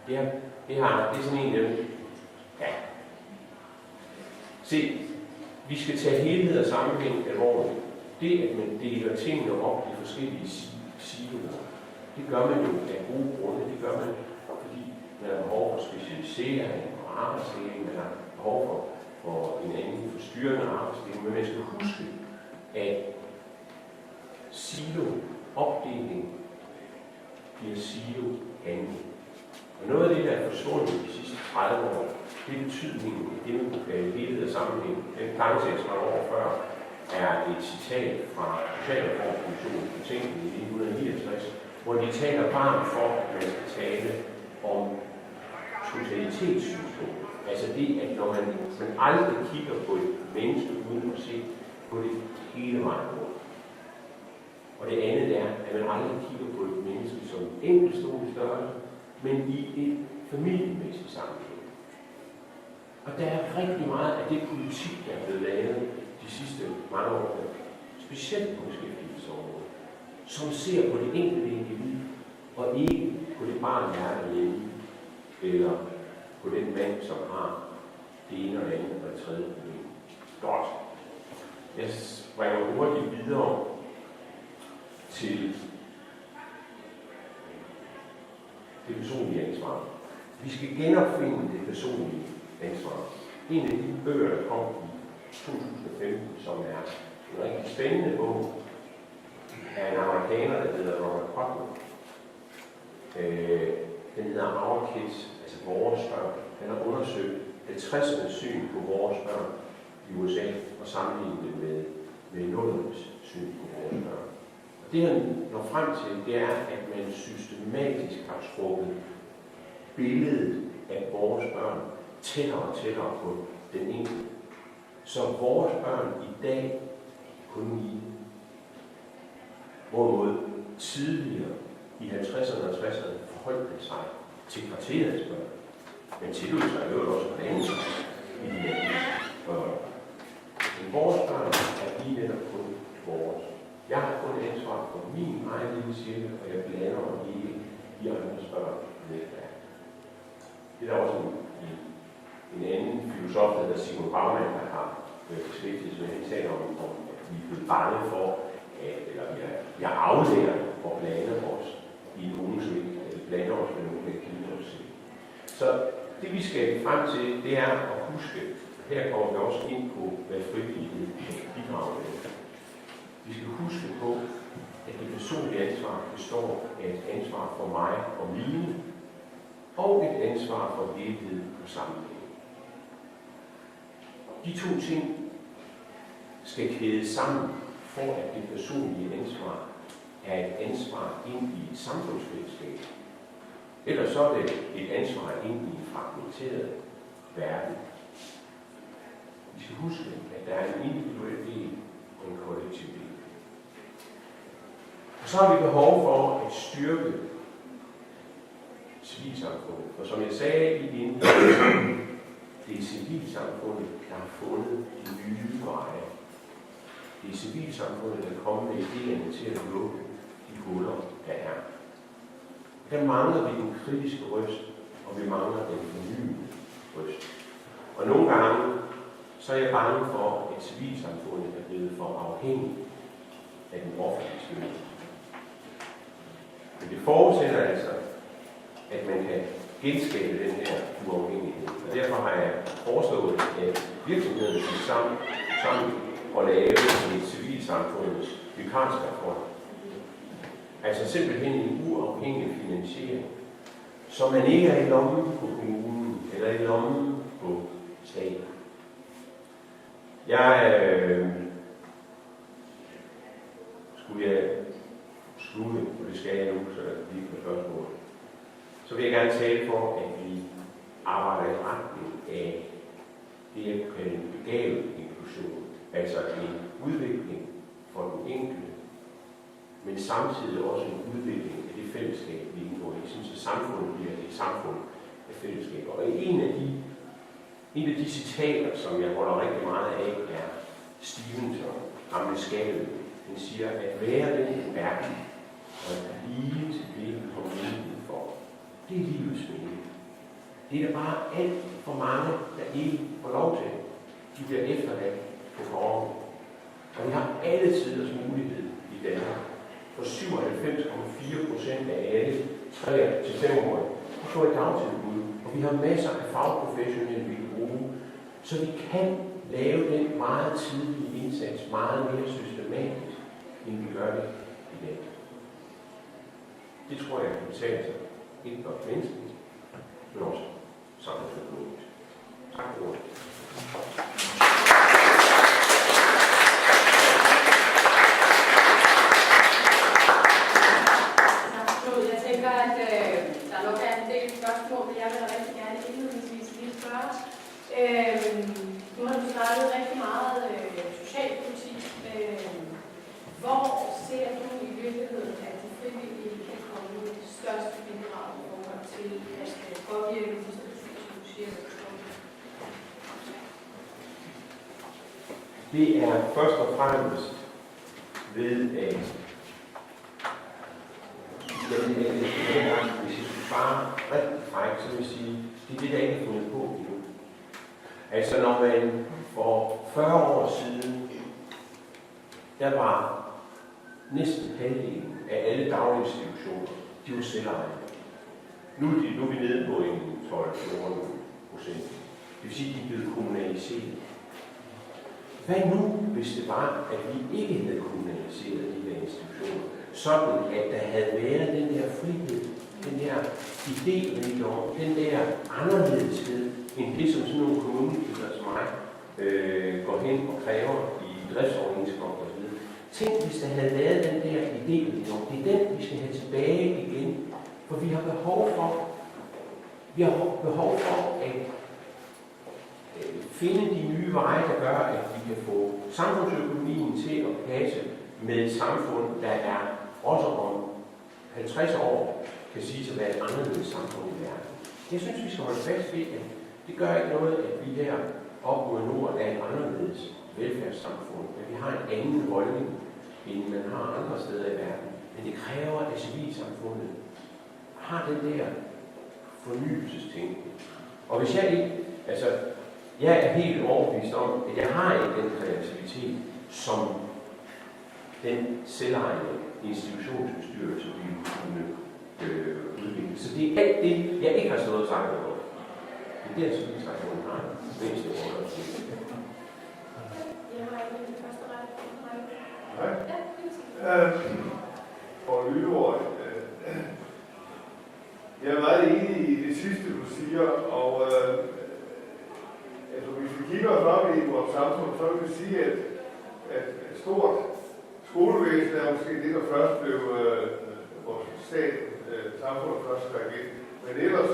[SPEAKER 1] Det er sådan en af dem. Ja. Se, vi skal tage helhed og sammenhæng alvorligt. Det, at man deler tingene op i forskellige siloer, det gør man jo af gode grunde. Det gør man, fordi man har behov for specialisering og arbejdsdeling, man har behov for en anden forstyrrende arbejdsdeling. Men man skal huske, at silo-opdeling bliver silo-handling. Og noget af det, der er forsvundet de sidste 30 år, det er betydningen af det, man kunne kalde helhed og sammenhæng. Den planche, jeg skrev over før, er et citat fra Socialreformkommissionen på tænken i 1969, hvor de taler varmt for, at man skal tale om totalitetssynspunkt. Altså det, at når man aldrig kigger på et menneske uden at se på det hele vejen rundt. Og det andet er, at man aldrig kigger på et menneske som en enkeltstående størrelse, men i et familiemæssigt sammenhæng. Og der er rigtig meget af det politik, der er blevet lavet de sidste mange år, specielt på beskæftigelsesområdet, som ser på det enkelte individ, og ikke på det barn, der er derhjemme, eller på den mand, som har det ene og det andet og det tredje problem. Godt. Jeg springer hurtigt videre til det personlige ansvar. Vi skal genopfinde det personlige ansvar. En af de bøger, der kom i 2015, som er en rigtig spændende bog, er en amerikaner, der hedder Robert Putnam. Den hedder arrangeret, altså vores børn. Han har undersøgt 50'ernes syn på vores børn i USA og sammenlignet det med 0'ernes syn på vores børn. Og det han når frem til, det er, at man systematisk har trukket billedet af vores børn tættere og tættere på den enkelte. Så vores børn i dag kun 9. Hvorimod tidligere i 50'erne og 60'erne forholdt det sig til kvarterets børn. Men tillod sig jo også på den anden side i de børn. Men vores børn er lige netop kun vores. Jeg har kun ansvar for min egen lille cirkel, og jeg blander mig ikke i andres børn netværk. Det er der også en anden filosof, der hedder Sigmund Baumann, der har beskæftiget sig med en sag om, at vi er blevet bange for, eller vi har aflært at blande os i nogen sving, eller blande os med nogen, der kigger os selv. Så det vi skal frem til, det er at huske, her kommer vi også ind på, hvad frivillighed bidrager med. Vi skal huske på, at det personlige ansvar består af et ansvar for mig og mine, og et ansvar for helhed og sammenhæng. De 2 ting skal kædes sammen, for at det personlige ansvar er et ansvar ind i et samfundsfællesskab, Ellers så er det et ansvar ind i en fragmenteret verden. Vi skal huske, at der er en individuel del og en kollektiv del. Og så har vi behov for at styrke civilsamfundet. For som jeg sagde i indledningen, det er civilsamfundet, der har fundet de nye veje. Det er civilsamfundet, der kommer med idéerne til at lukke de huller, der er. Der mangler vi den kritiske røst, og vi mangler den fornyende røst. Og nogle gange, så er jeg bange for, at civilsamfundet er blevet for afhængig af den offentlige støtte. Men det forudsætter altså, at man kan genskabe den her uafhængighed. Og derfor har jeg foreslået, at virksomhederne skal sammen og lave et civilsamfundets vikarskabsfond. Altså simpelthen en uafhængig finansiering, så man ikke er i lommen på kommunen eller i lommen på staten. Skulle jeg slutte, og det skal jeg nu, så lige på spørgsmålet, så vil jeg gerne tale for, at vi arbejder i retning af det, jeg kalder en begavet inklusion. Altså en udvikling for den enkelte, men samtidig også en udvikling af det fællesskab, vi indgår i. Jeg synes, at samfundet bliver et samfund af fællesskaber. Og en af de citater, som jeg holder rigtig meget af, er Stevenson, gamle Skal. Han siger, at være den verden og at blive til det, vi har mulighed for, det er livets mening. Det er der bare alt for mange, der ikke får lov til. De bliver efterladt på forhånd. Og vi har alle tiders mulighed i Danmark. For 97,4% af alle 3-5-årige har fået et dagtilbud. Og vi har masser af fagprofessionelle, vi kan bruge. Så vi kan lave den meget tidlige indsats meget mere systematisk, end vi gør det i dag. Det tror jeg kan betale sig. Ikke blot menneskeligt, men også samfundsøkonomisk. Tak for ordet.
[SPEAKER 2] Jeg tænker, at der nok er en del spørgsmål, men jeg vil rigtig gerne indledningsvis lige spørge. Nu har du snakket rigtig meget socialpolitik. Hvor ser du i virkeligheden, at de frivillige kan komme med det største bidrag i forhold til at påvirke de strukturer,
[SPEAKER 1] Det er først og fremmest ved at hvis jeg skulle bare rigtig fræk, så vil jeg sige, det er det, der ikke er fundet på endnu. Altså når man for 40 år siden, der var næsten halvdelen af alle daginstitutioner, de var selvejende. Nu er vi nede på en 12-14%. Det vil sige, at de er blevet kommunaliseret. Hvad nu, hvis det var, at vi ikke havde kommunaliseret de der institutioner? Sådan, at der havde været den der frihed, den der idérigdom, den der anderledeshed, end det, som sådan nogle kommunikere som mig går hen og kræver i driftsoverenskomst og så videre. Tænk, hvis der havde været den der idérigdom. Det er den, vi skal have tilbage igen. For vi har behov for at finde de nye veje, der gør, at vi kan få samfundsøkonomien til at passe med et samfund, der er også om 50 år kan sige at være et anderledes samfund i verden. Jeg synes, vi skal holde fast ved, at det gør ikke noget, at vi her op mod nord er et anderledes velfærdssamfund, at vi har en anden holdning, end man har andre steder i verden. Men det kræver, at civilsamfundet har den der fornyelsestænkning. Og hvis jeg ikke, altså, jeg er helt overbevist om, at jeg har ikke den kreativitet, som den selvejende institutionsbestyrelse vi kunne udvikle. Så det er alt det, jeg ikke har stået og sagt noget. Det er der, som vi sagt, at man har en væsentlig rolle at spille.
[SPEAKER 2] Jeg har ikke den første ret.
[SPEAKER 6] Nej. Og Lydeord, jeg er meget enig i det sidste, du siger, og altså, hvis vi kigger os op i vores samfund, så vil vi sige, at stort skolevæsen er måske det, der først blev vores stat, samfundet først greb ind. Men ellers,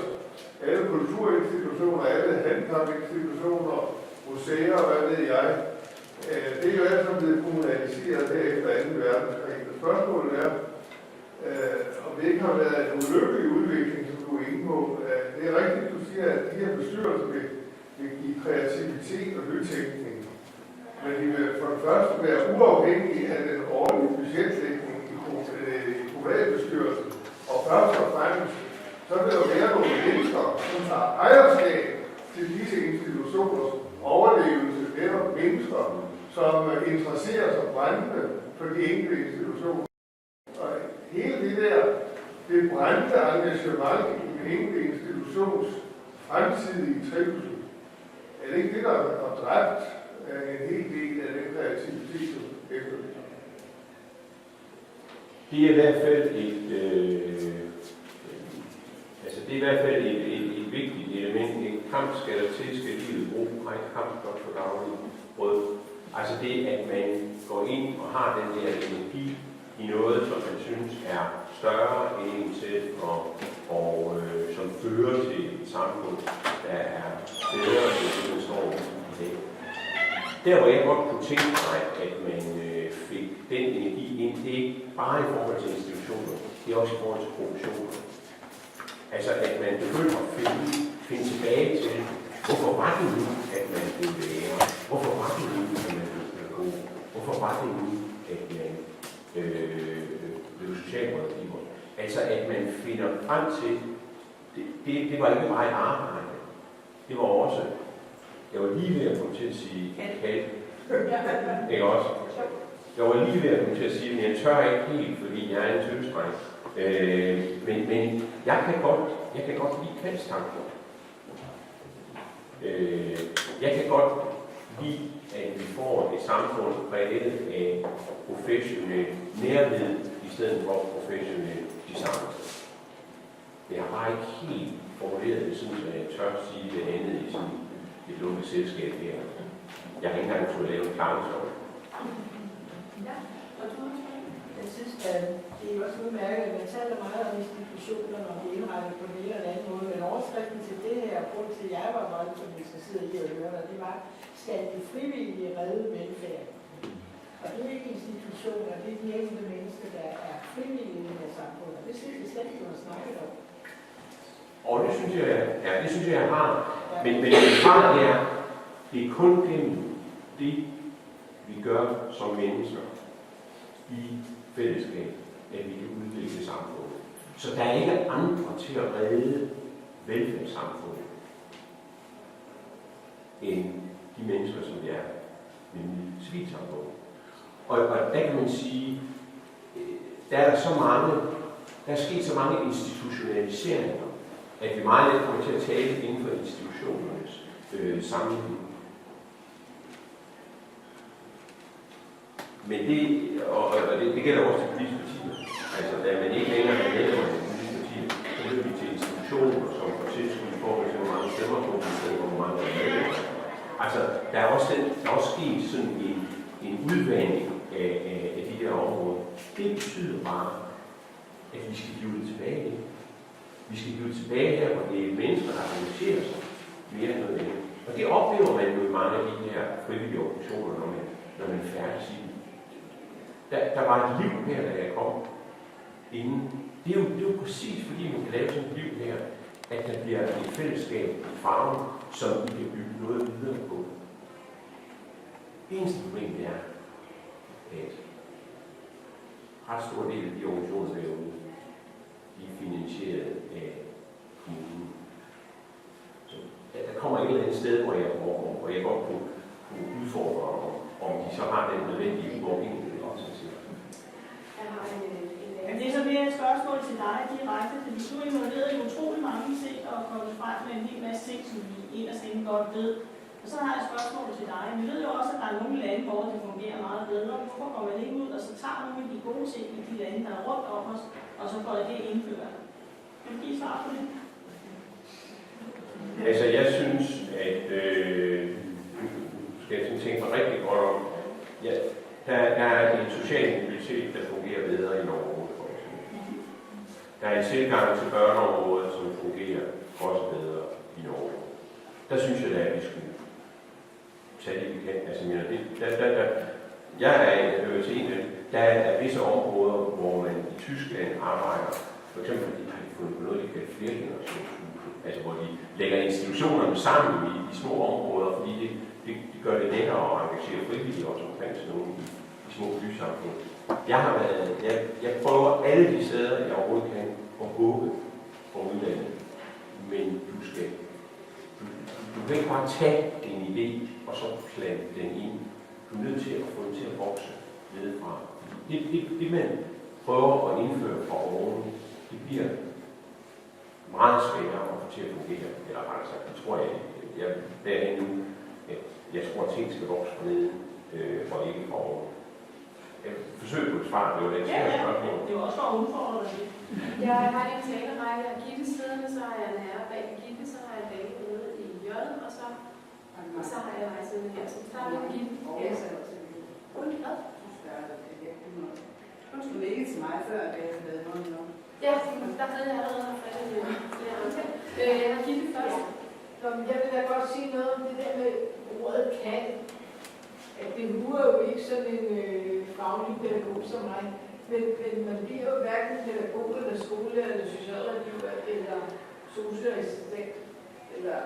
[SPEAKER 6] alle kulturinstitutioner, alle handicapinstitutioner, museer, hvad ved jeg, det er jo alt sammen blevet kommunaliseret her efter 2. verdenskrig. Spørgsmålet er, om det ikke har været en ulykkelig udvikling, som du er inde på. Det er rigtigt, du siger, at de her bestyrelser vil give kreativitet og nytænkning. Men de vil for det første være uafhængige af den årlige budgetlægning i kommunalbestyrelsen. Og først og fremmest, så vil der være nogle mennesker, som tager ejerskab til disse institutioners overlevelse. Det er mennesker, som interesserer sig brændende for de enkelte institutioner. Og hele det brændte engagement i den enkelte institutions fremtidige trivsel, er det ikke det, der har dræbt en hel del af den kreativitet, som efterlyser?
[SPEAKER 1] Det er i hvert fald et vigtigt element. En kamp skal der til, skal livet bruge. Nej, kamp godt for daglig brød. Altså det, at man går ind og har den der energi i noget, som man synes er større end en selv, og som fører til et samfund, der er bedre end det, man står i dag. Der, hvor jeg godt kunne tænke mig, at man fik den energi ind, det er ikke bare i forhold til institutioner, det er også i forhold til professioner. Altså, at man begynder at finde tilbage til, hvorfor var det nu, at man blev lærer? Hvorfor var det nu, at man blev pædagog? Hvorfor var det nu, at man blev socialrådgiver? Altså, at man finder frem til, det var ikke bare et arbejde. Det var også, jeg var lige ved at komme til at sige, Skal. Ikke også? Jeg var lige ved at komme til at sige, men jeg tør ikke helt, fordi jeg er en tømsdreng. Men jeg kan godt lide kaldstanker. Jeg kan godt lide, at vi får et samfund præget af professionel nærhed i stedet for professionel distance. Jeg har bare ikke helt formuleret det, sådan at jeg tør sige det andet i sådan et lukket selskab her. Jeg har ikke engang kunnet lave en klarhedsord.
[SPEAKER 5] Ja, og du jeg synes, at det er også udmærket, at man taler meget om institutioner, når de indretter på den ene eller anden måde. Men overskriften til det her, og grund til, at jeg var meget interesseret i at høre dig, det var, skal de frivillige redde velfærden? Og det er ikke institutioner, det er de enkelte mennesker, der er frivillige i det her samfund. Og det synes jeg slet ikke, du har snakket om.
[SPEAKER 1] Og det synes jeg, jeg har. Men det er, det er kun gennem det, vi gør som mennesker i fællesskab, at vi kan udvikle samfundet. Så der er ikke andre til at redde velfærdssamfundet end de mennesker, som vi er, nemlig civilsamfundet. Og der kan man sige, der er sket så mange institutionaliseringer, at vi meget let kommer til at tale inden for institutionernes sammenhæng. Men det gælder også til politiske partier. Altså, da man ikke længere er medlemmer af politiske partier, så løber vi til institutioner, som får tilskud i forhold til, hvor mange stemmer på, i stedet for, hvor mange der er medlemmer. Altså, der er også sket sådan en udvandring af de der områder. Det betyder bare, at vi skal give det tilbage. Vi skal give det tilbage her, hvor det er mennesker, der engagerer sig mere end noget andet. Og det oplever man jo i mange af de her frivillige organisationer, når man færdes i. Der var et liv her, da jeg kom inden. Det er jo præcis fordi, man kan lave sådan et liv her, at der bliver et fællesskab i farven, som vi kan bygge noget videre på. Det eneste problem er, at ret stor del af de organisationer derude, de er finansieret af kommunen. Så der kommer et eller andet sted, hvor jeg godt kunne udfordre, om de så har den nødvendige uafhængighed også.
[SPEAKER 4] Men det er så mere et spørgsmål til dig direkte, fordi du er involveret i utrolig mange ting og kommet frem med en hel masse ting, som vi inderst inde godt ved. Og så har jeg et spørgsmål til dig. Vi ved jo også, at der er nogle lande, hvor det fungerer meget bedre. Hvorfor går man ikke ud og så tager nogle af de gode ting i de lande, der er rundt om os, og så får det indført? Kan du give svar på det?
[SPEAKER 1] Altså, jeg synes, at skal jeg tænke mig rigtig godt om. Ja, der er en social mobilitet, der fungerer bedre i Norge, for eksempel. Der er en tilgang til børneområdet, som fungerer også bedre i Norge. Der synes jeg, at vi skulle tage det, vi kan. Altså, jeg er til en, der er visse områder, hvor man i Tyskland arbejder, for eksempel har de fundet på noget, de kalder flergenerationshuse, altså hvor de lægger institutionerne sammen i små områder, fordi det gør det lettere at engagere frivillige også omkring sådan nogle i små bysamfund. Jeg prøver alle de steder, jeg overhovedet kan, at håbe for udlandet, men du kan ikke bare tage en idé og så plante den ind. Du er nødt til at få den til at vokse nedefra. Det man prøver at indføre fra oven, det bliver meget sværere at få til at fungere. Eller altså, det tror jeg derhen nu, at jeg tror, at ting skal vokse fra nede og ikke fra oven. Jeg forsøger på et svar, det var det ikke spørgsmål.
[SPEAKER 4] Det var også for at udfordre dig.
[SPEAKER 2] Jeg har en talerække af Gitte siddende, så har jeg en herre bag Gitte, så har jeg David ude i hjørnet, og så har jeg mig siddende her. Så starter med Gitte.
[SPEAKER 7] Hun skulle ikke til mig før, da jeg lavede noget nu.
[SPEAKER 2] Ja, der havde jeg allerede haft fat i flere andre. Jeg har Gitte først.
[SPEAKER 5] Jeg vil da godt sige noget om det der med ordet kan. At det huer jo ikke sådan en faglig pædagog som mig. Men man bliver jo hverken pædagog eller skolelærer eller socialrådgiver eller socialassistent eller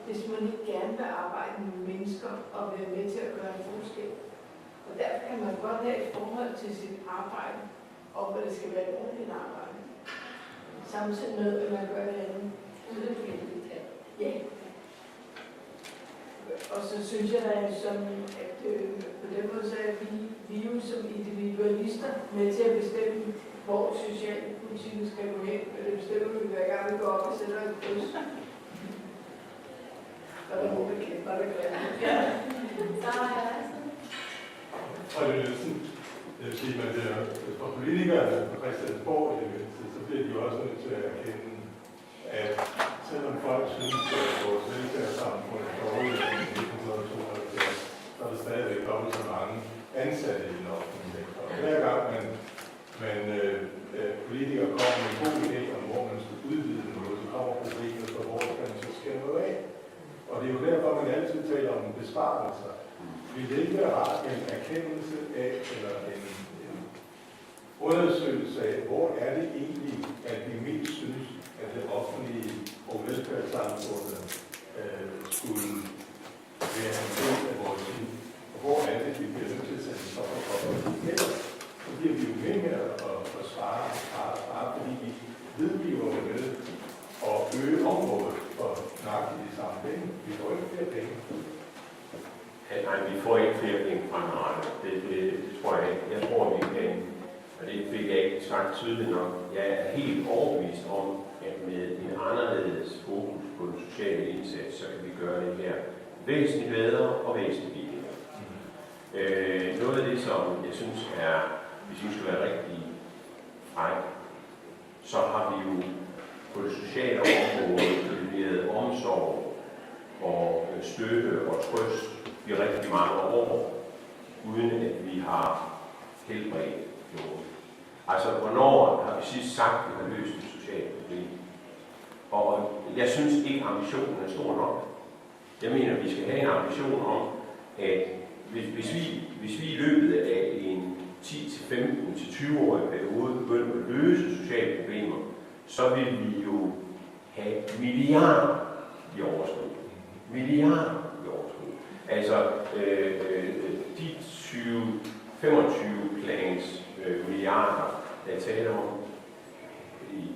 [SPEAKER 5] hvis man ikke gerne vil arbejde med mennesker og være med til at gøre en forskel. Og derfor kan man godt have et forhold til sit arbejde, og hvad det skal være et ordentligt arbejde. Samtidig med, at man gør det andet. Ja. Og så synes jeg, at på den måde så er vi jo som individualister med til at bestemme, hvor socialpolitikken skal gå hen. Og det bestemmer vi hver gang vi går op og sætter et kryds. Og der må vi kæmpe, og det gør
[SPEAKER 2] Ja. Så har jeg altså.
[SPEAKER 8] Og det er sådan, jeg vil sige, at for politikerne på Christiansborg, så bliver de jo også nødt til at erkende, at selvom folk synes, at vores velfærdssamfund er dårligt i 1972, så er der stadigvæk dobbelt så mange ansatte i den offentlige sektor. Og hver gang man politikere kommer med en god idé om, hvor man skal udvide noget, så kommer problemet for, hvor man så skal noget af. Og det er jo derfor, man altid taler om besparelser. Vi vil ikke have en erkendelse af, eller en undersøgelse af, hvor er det egentlig, at vi mest synes, at det offentlige og velfærdssamfundet skulle være en del af vores liv. Og hvor er det, vi bliver nødt til at sætte stop for. Ellers så bliver vi jo ved med at spare, fordi vi ved, vi jo er med at øge området for nøjagtigt de samme penge. Vi får ikke flere penge.
[SPEAKER 1] Nej, vi får ikke flere penge fremadrettet. Det tror jeg ikke. Jeg tror, vi kan, og det fik jeg ikke sagt tydeligt nok. Jeg er helt overbevist om, at med en anderledes fokus på den sociale indsats, så kan vi gøre det her væsentligt bedre og væsentligt billigere. Noget af det, som jeg synes hvis vi skal være rigtig fræk, så har vi jo på det sociale område leveret omsorg og støtte og trøst i rigtig mange år, uden at vi har helbredt noget. Altså, hvornår har vi sidst sagt, at vi har løst et socialt problem? Og jeg synes ikke, ambitionen er stor nok. Jeg mener, at vi skal have en ambition om, at hvis vi i løbet af en 10-15-20-årig periode begynder at løse sociale problemer, så vil vi jo have milliarder i overskud. Milliarder i overskud. Altså, de 25-plans milliarder, der er tale om i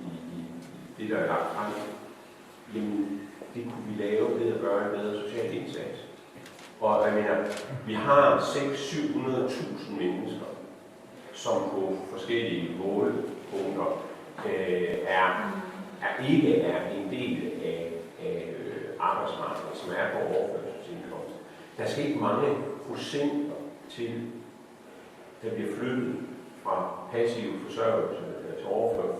[SPEAKER 1] det, der er lagt frem, jamen, det kunne vi lave ved at gøre en bedre social indsats. Og jeg mener, vi har 600-700.000 mennesker, som på forskellige målepunkter ikke er en del af arbejdsmarkedet, som er på overførselsindkomst. Der skal ikke mange procenter til, der bliver flyttet fra passiv forsørgelse til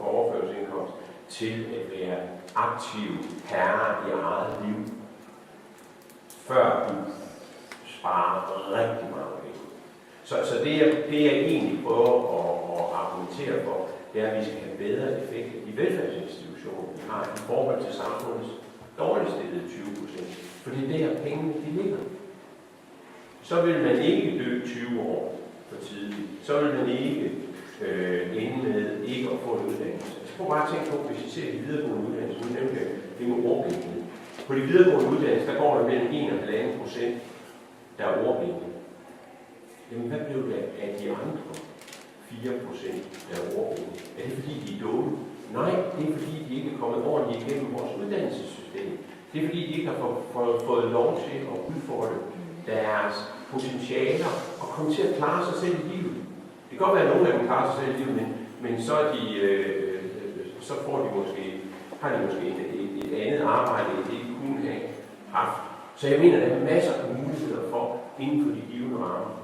[SPEAKER 1] overførselsindkomst til at være aktiv herre i eget liv, før du sparer rigtig mange penge. Så det jeg egentlig prøver at argumentere for, det er, at vi skal have bedre effekt af de velfærdsinstitutioner, vi har i forhold til samfundets dårligst stillede 20%. Fordi det her pengene, de ligger. Så vil man ikke dø 20 år for tidligt. Så vil man ikke ende med ikke at få en uddannelse. Altså prøv bare at tænke på, hvis I ser de videregående uddannelser, nu nævnte jeg det med ordblindhed. På de videregående uddannelser, der går der mellem 1,5%, der er ordblinde. Jamen hvad blev det af de andre 4%, der er ordblinde? Er det fordi, de er dumme? Nej, det er fordi, de ikke er kommet ordentligt igennem vores uddannelsessystem. Det er fordi, de ikke har fået lov til at udfordre deres potentialer og komme til at klare sig selv i livet. Det kan godt være, at nogle af dem klarer sig selv i livet, men så, så har de måske et andet arbejde, end det de kunne have haft. Så jeg mener, at der er masser af muligheder for, inden for de givne rammer,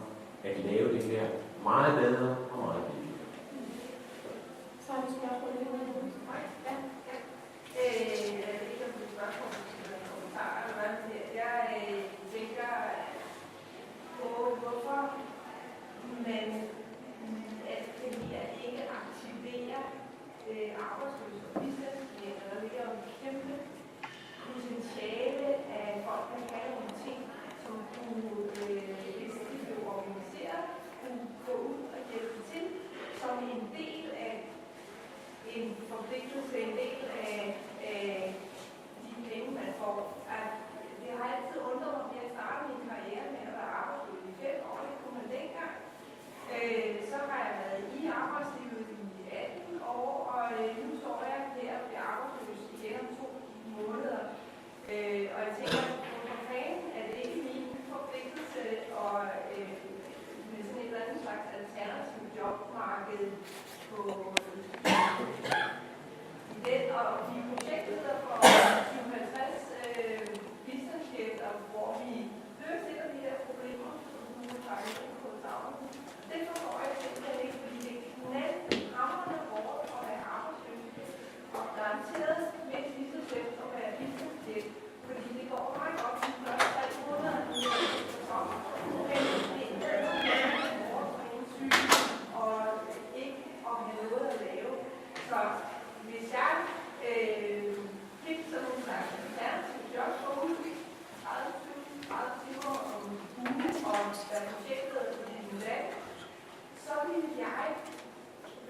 [SPEAKER 1] at lave det her meget bedre og meget billigere.
[SPEAKER 2] Så er det spørgsmål, det er noget. Ja.
[SPEAKER 3] Jeg ved ikke, om det er spørgsmål, eller kommentarer, eller hvad det er. Jeg tænker på, hvorfor man ikke aktiverer arbejdsløse og bistandsklienter. Der ligger jo en kæmpe potentiale af folk, der kan nogle ting, som kunne, hvis de blev organiseret, kunne gå ud og hjælpe til som en del af en forpligtelse, en del af de penge, man får. Det har altid undret mig, at jeg startede min karriere med at være arbejdsløs i 5 år. Det kunne man dengang. Så har jeg været i arbejdslivet i 18 år, og nu står jeg her og bliver arbejdsløs igen om 2 måneder. Og jeg tænker, hvorfor fanden er det ikke min forpligtelse og med sådan et eller andet slags alternativ jobmarked på den og de projektleder for 2050 bistandskæfter, hvor vi løser et af de her problemer, som nu er takket på sammen. Det forstår jeg simpelthen ikke, fordi det er knaldhamrende hårdt at være arbejdsløs og garanteret mindst lige så slemt at være bistandskæft, fordi det går meget godt de første 3 måneder i sæsonen, men det er hårdt for en syg og ikke at have noget at lave. Så hvis jeg fik sådan nogle slags alternativ job for uge, 30 timer om ugen og være projektleder på din dag, så ville jeg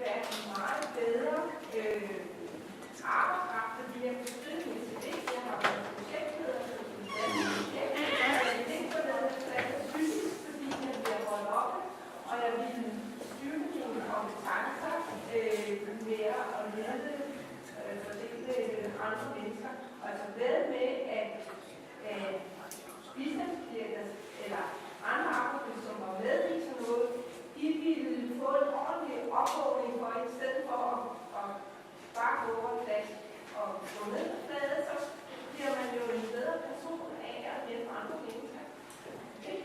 [SPEAKER 3] være en meget bedre arbejdskraft, fordi jeg kunne støtte min CV. Jeg har været projektleder på min dag. Jeg vil ikke få noget psykisk, fordi jeg bliver holdt op, og jeg ville styrke mine kompetencer mere og lede fordele andre mennesker. Og altså ved med, at bistandsklienter eller andre arbejdsløse, som var med i sådan noget, de ville få en ordentlig opvågning for, i stedet for at bare gå over plads og gå ned på bladet, så bliver man jo en bedre person af at hjælpe andre mennesker. Okay?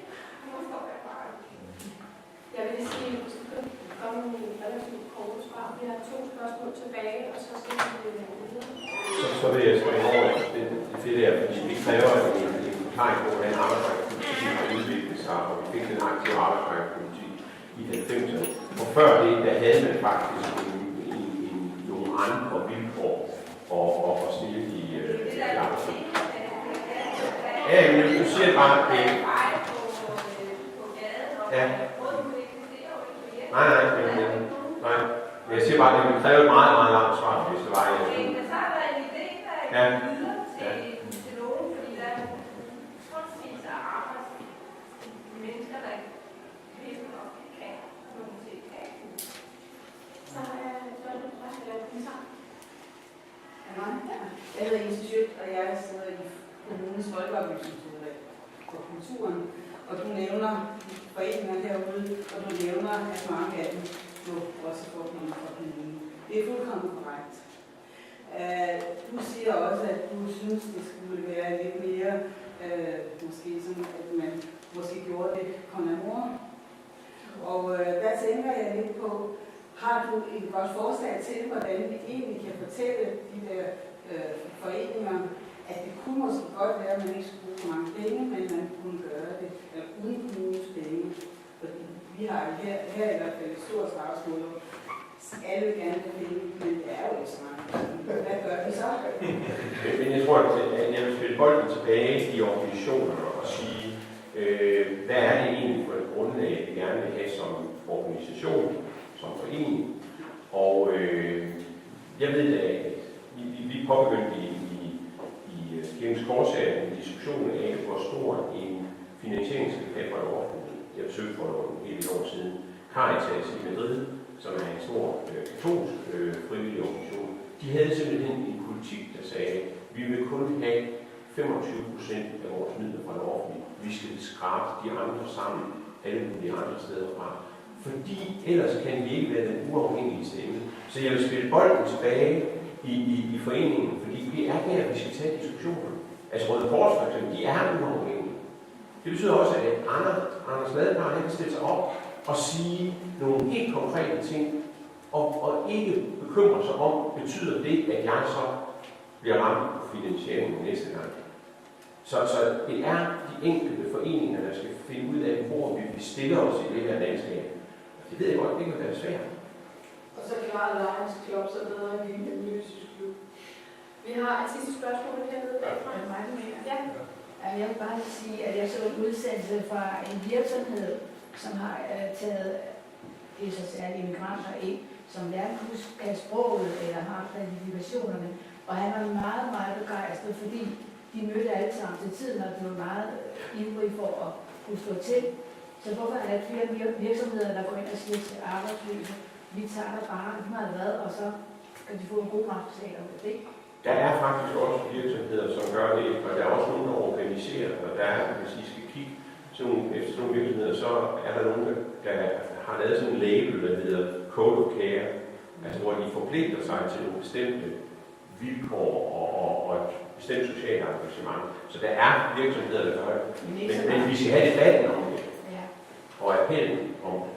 [SPEAKER 3] Nu står jeg bare.
[SPEAKER 2] Jeg vil sige, at vi skal komme med en relativt kort svar. Vi har 2 spørgsmål tilbage, og så skal vi videre.
[SPEAKER 1] Så vil jeg springe over det der, fordi vi kræver en forklaring på, hvordan arbejdsmarkedspolitik har udviklet sig, og vi fik den aktive arbejdsmarkedspolitik i 90'erne. Og før det, der havde man faktisk nogle andre vilkår og stille i arbejdsmarkedet. Ja, men du siger bare, at ja. Nej. Jeg siger bare, at det ville kræve et meget, meget langt svar, hvis det var.
[SPEAKER 3] Men så er der en idé, der er videre til nogen, fordi der er tonsvis af mennesker, der vil og kan nogle ting.
[SPEAKER 2] Så har jeg et kommentar.
[SPEAKER 7] Jeg hedder Ines Schødt, og jeg sidder i kommunens folkeoplysningsudvalg for kulturen. Og du nævner foreninger herude, og du nævner, at mange af dem jo også får penge fra kommunen. Det er fuldkommen korrekt. Du siger også, at du synes, det skulle være lidt mere, måske sådan, at man måske gjorde det con amour. Og der tænker jeg lidt på, har du et godt forslag til, hvordan vi egentlig kan fortælle de der foreninger, at det kunne måske godt være, at man ikke skulle bruge så mange penge, men man kunne gøre det uden kommunens penge. Fordi vi har her i hvert fald et stort slagsmål om alle vil gerne have penge, men det er jo ikke så mange. Hvad gør vi så?
[SPEAKER 1] Men jeg tror, at jeg vil spille bolden tilbage i organisationerne og sige, hvad er det egentlig for et grundlag, vi gerne vil have som organisation, som forening. Og jeg ved da, at vi påbegyndte i Kirkens Korsager en diskussion af, hvor stor en finansiering skal have for det offentlige. Jeg besøgte for nogle et år siden Caritas i Madrid, som er en stor katolsk frivillig organisation. De havde simpelthen en politik, der sagde, at vi vil kun have 25% af vores midler fra det offentlige. Vi skal skrabe de andre sammen, alle de andre steder fra. Fordi ellers kan vi ikke være den uafhængige stemme. Så jeg vil spille bolden tilbage i foreningen, fordi vi er der, vi skal tage diskussioner. Altså Røde Kors for eksempel, de er uafhængige. Det betyder også, at Anders Ladebar kan stille sig op og sige nogle helt konkrete ting, og ikke bekymre sig om, betyder det, at jeg så bliver ramt på finansieringen næste gang. Så det er de enkelte foreninger, der skal finde ud af, hvor vi stiller os i det her landskab. Det ved jeg godt, det kan være svært.
[SPEAKER 3] Og så klarer Lions Club så bedre end en musicklub.
[SPEAKER 2] Vi har et sidste spørgsmål hernede bagfra. Ja.
[SPEAKER 9] Jeg vil bare sige, at jeg så en udsendelse fra en virksomhed, som har taget så særlige immigranter ind, som hverken kan sproget eller har kvalifikationerne. Og han var meget, meget begejstret, fordi de mødte alle sammen til tiden, og blev meget ivrige for at kunne stå til. Så hvorfor er der flere virksomheder, der går ind og siger til arbejdsløse, vi tager der bare lige meget hvad, og så kan de få en god resultat af det?
[SPEAKER 1] Der er faktisk også virksomheder, som gør det, og der er også nogen, der organiserer, og der er, hvis I skal kigge efter sådan nogle virksomheder, så er der nogen, der har lavet sådan en label, der hedder Code of Care, altså hvor de forpligter sig til nogle bestemte vilkår og et bestemt socialt engagement. Så der er virksomheder, der gør det. Men vi skal have debatten om det, og appellen om det.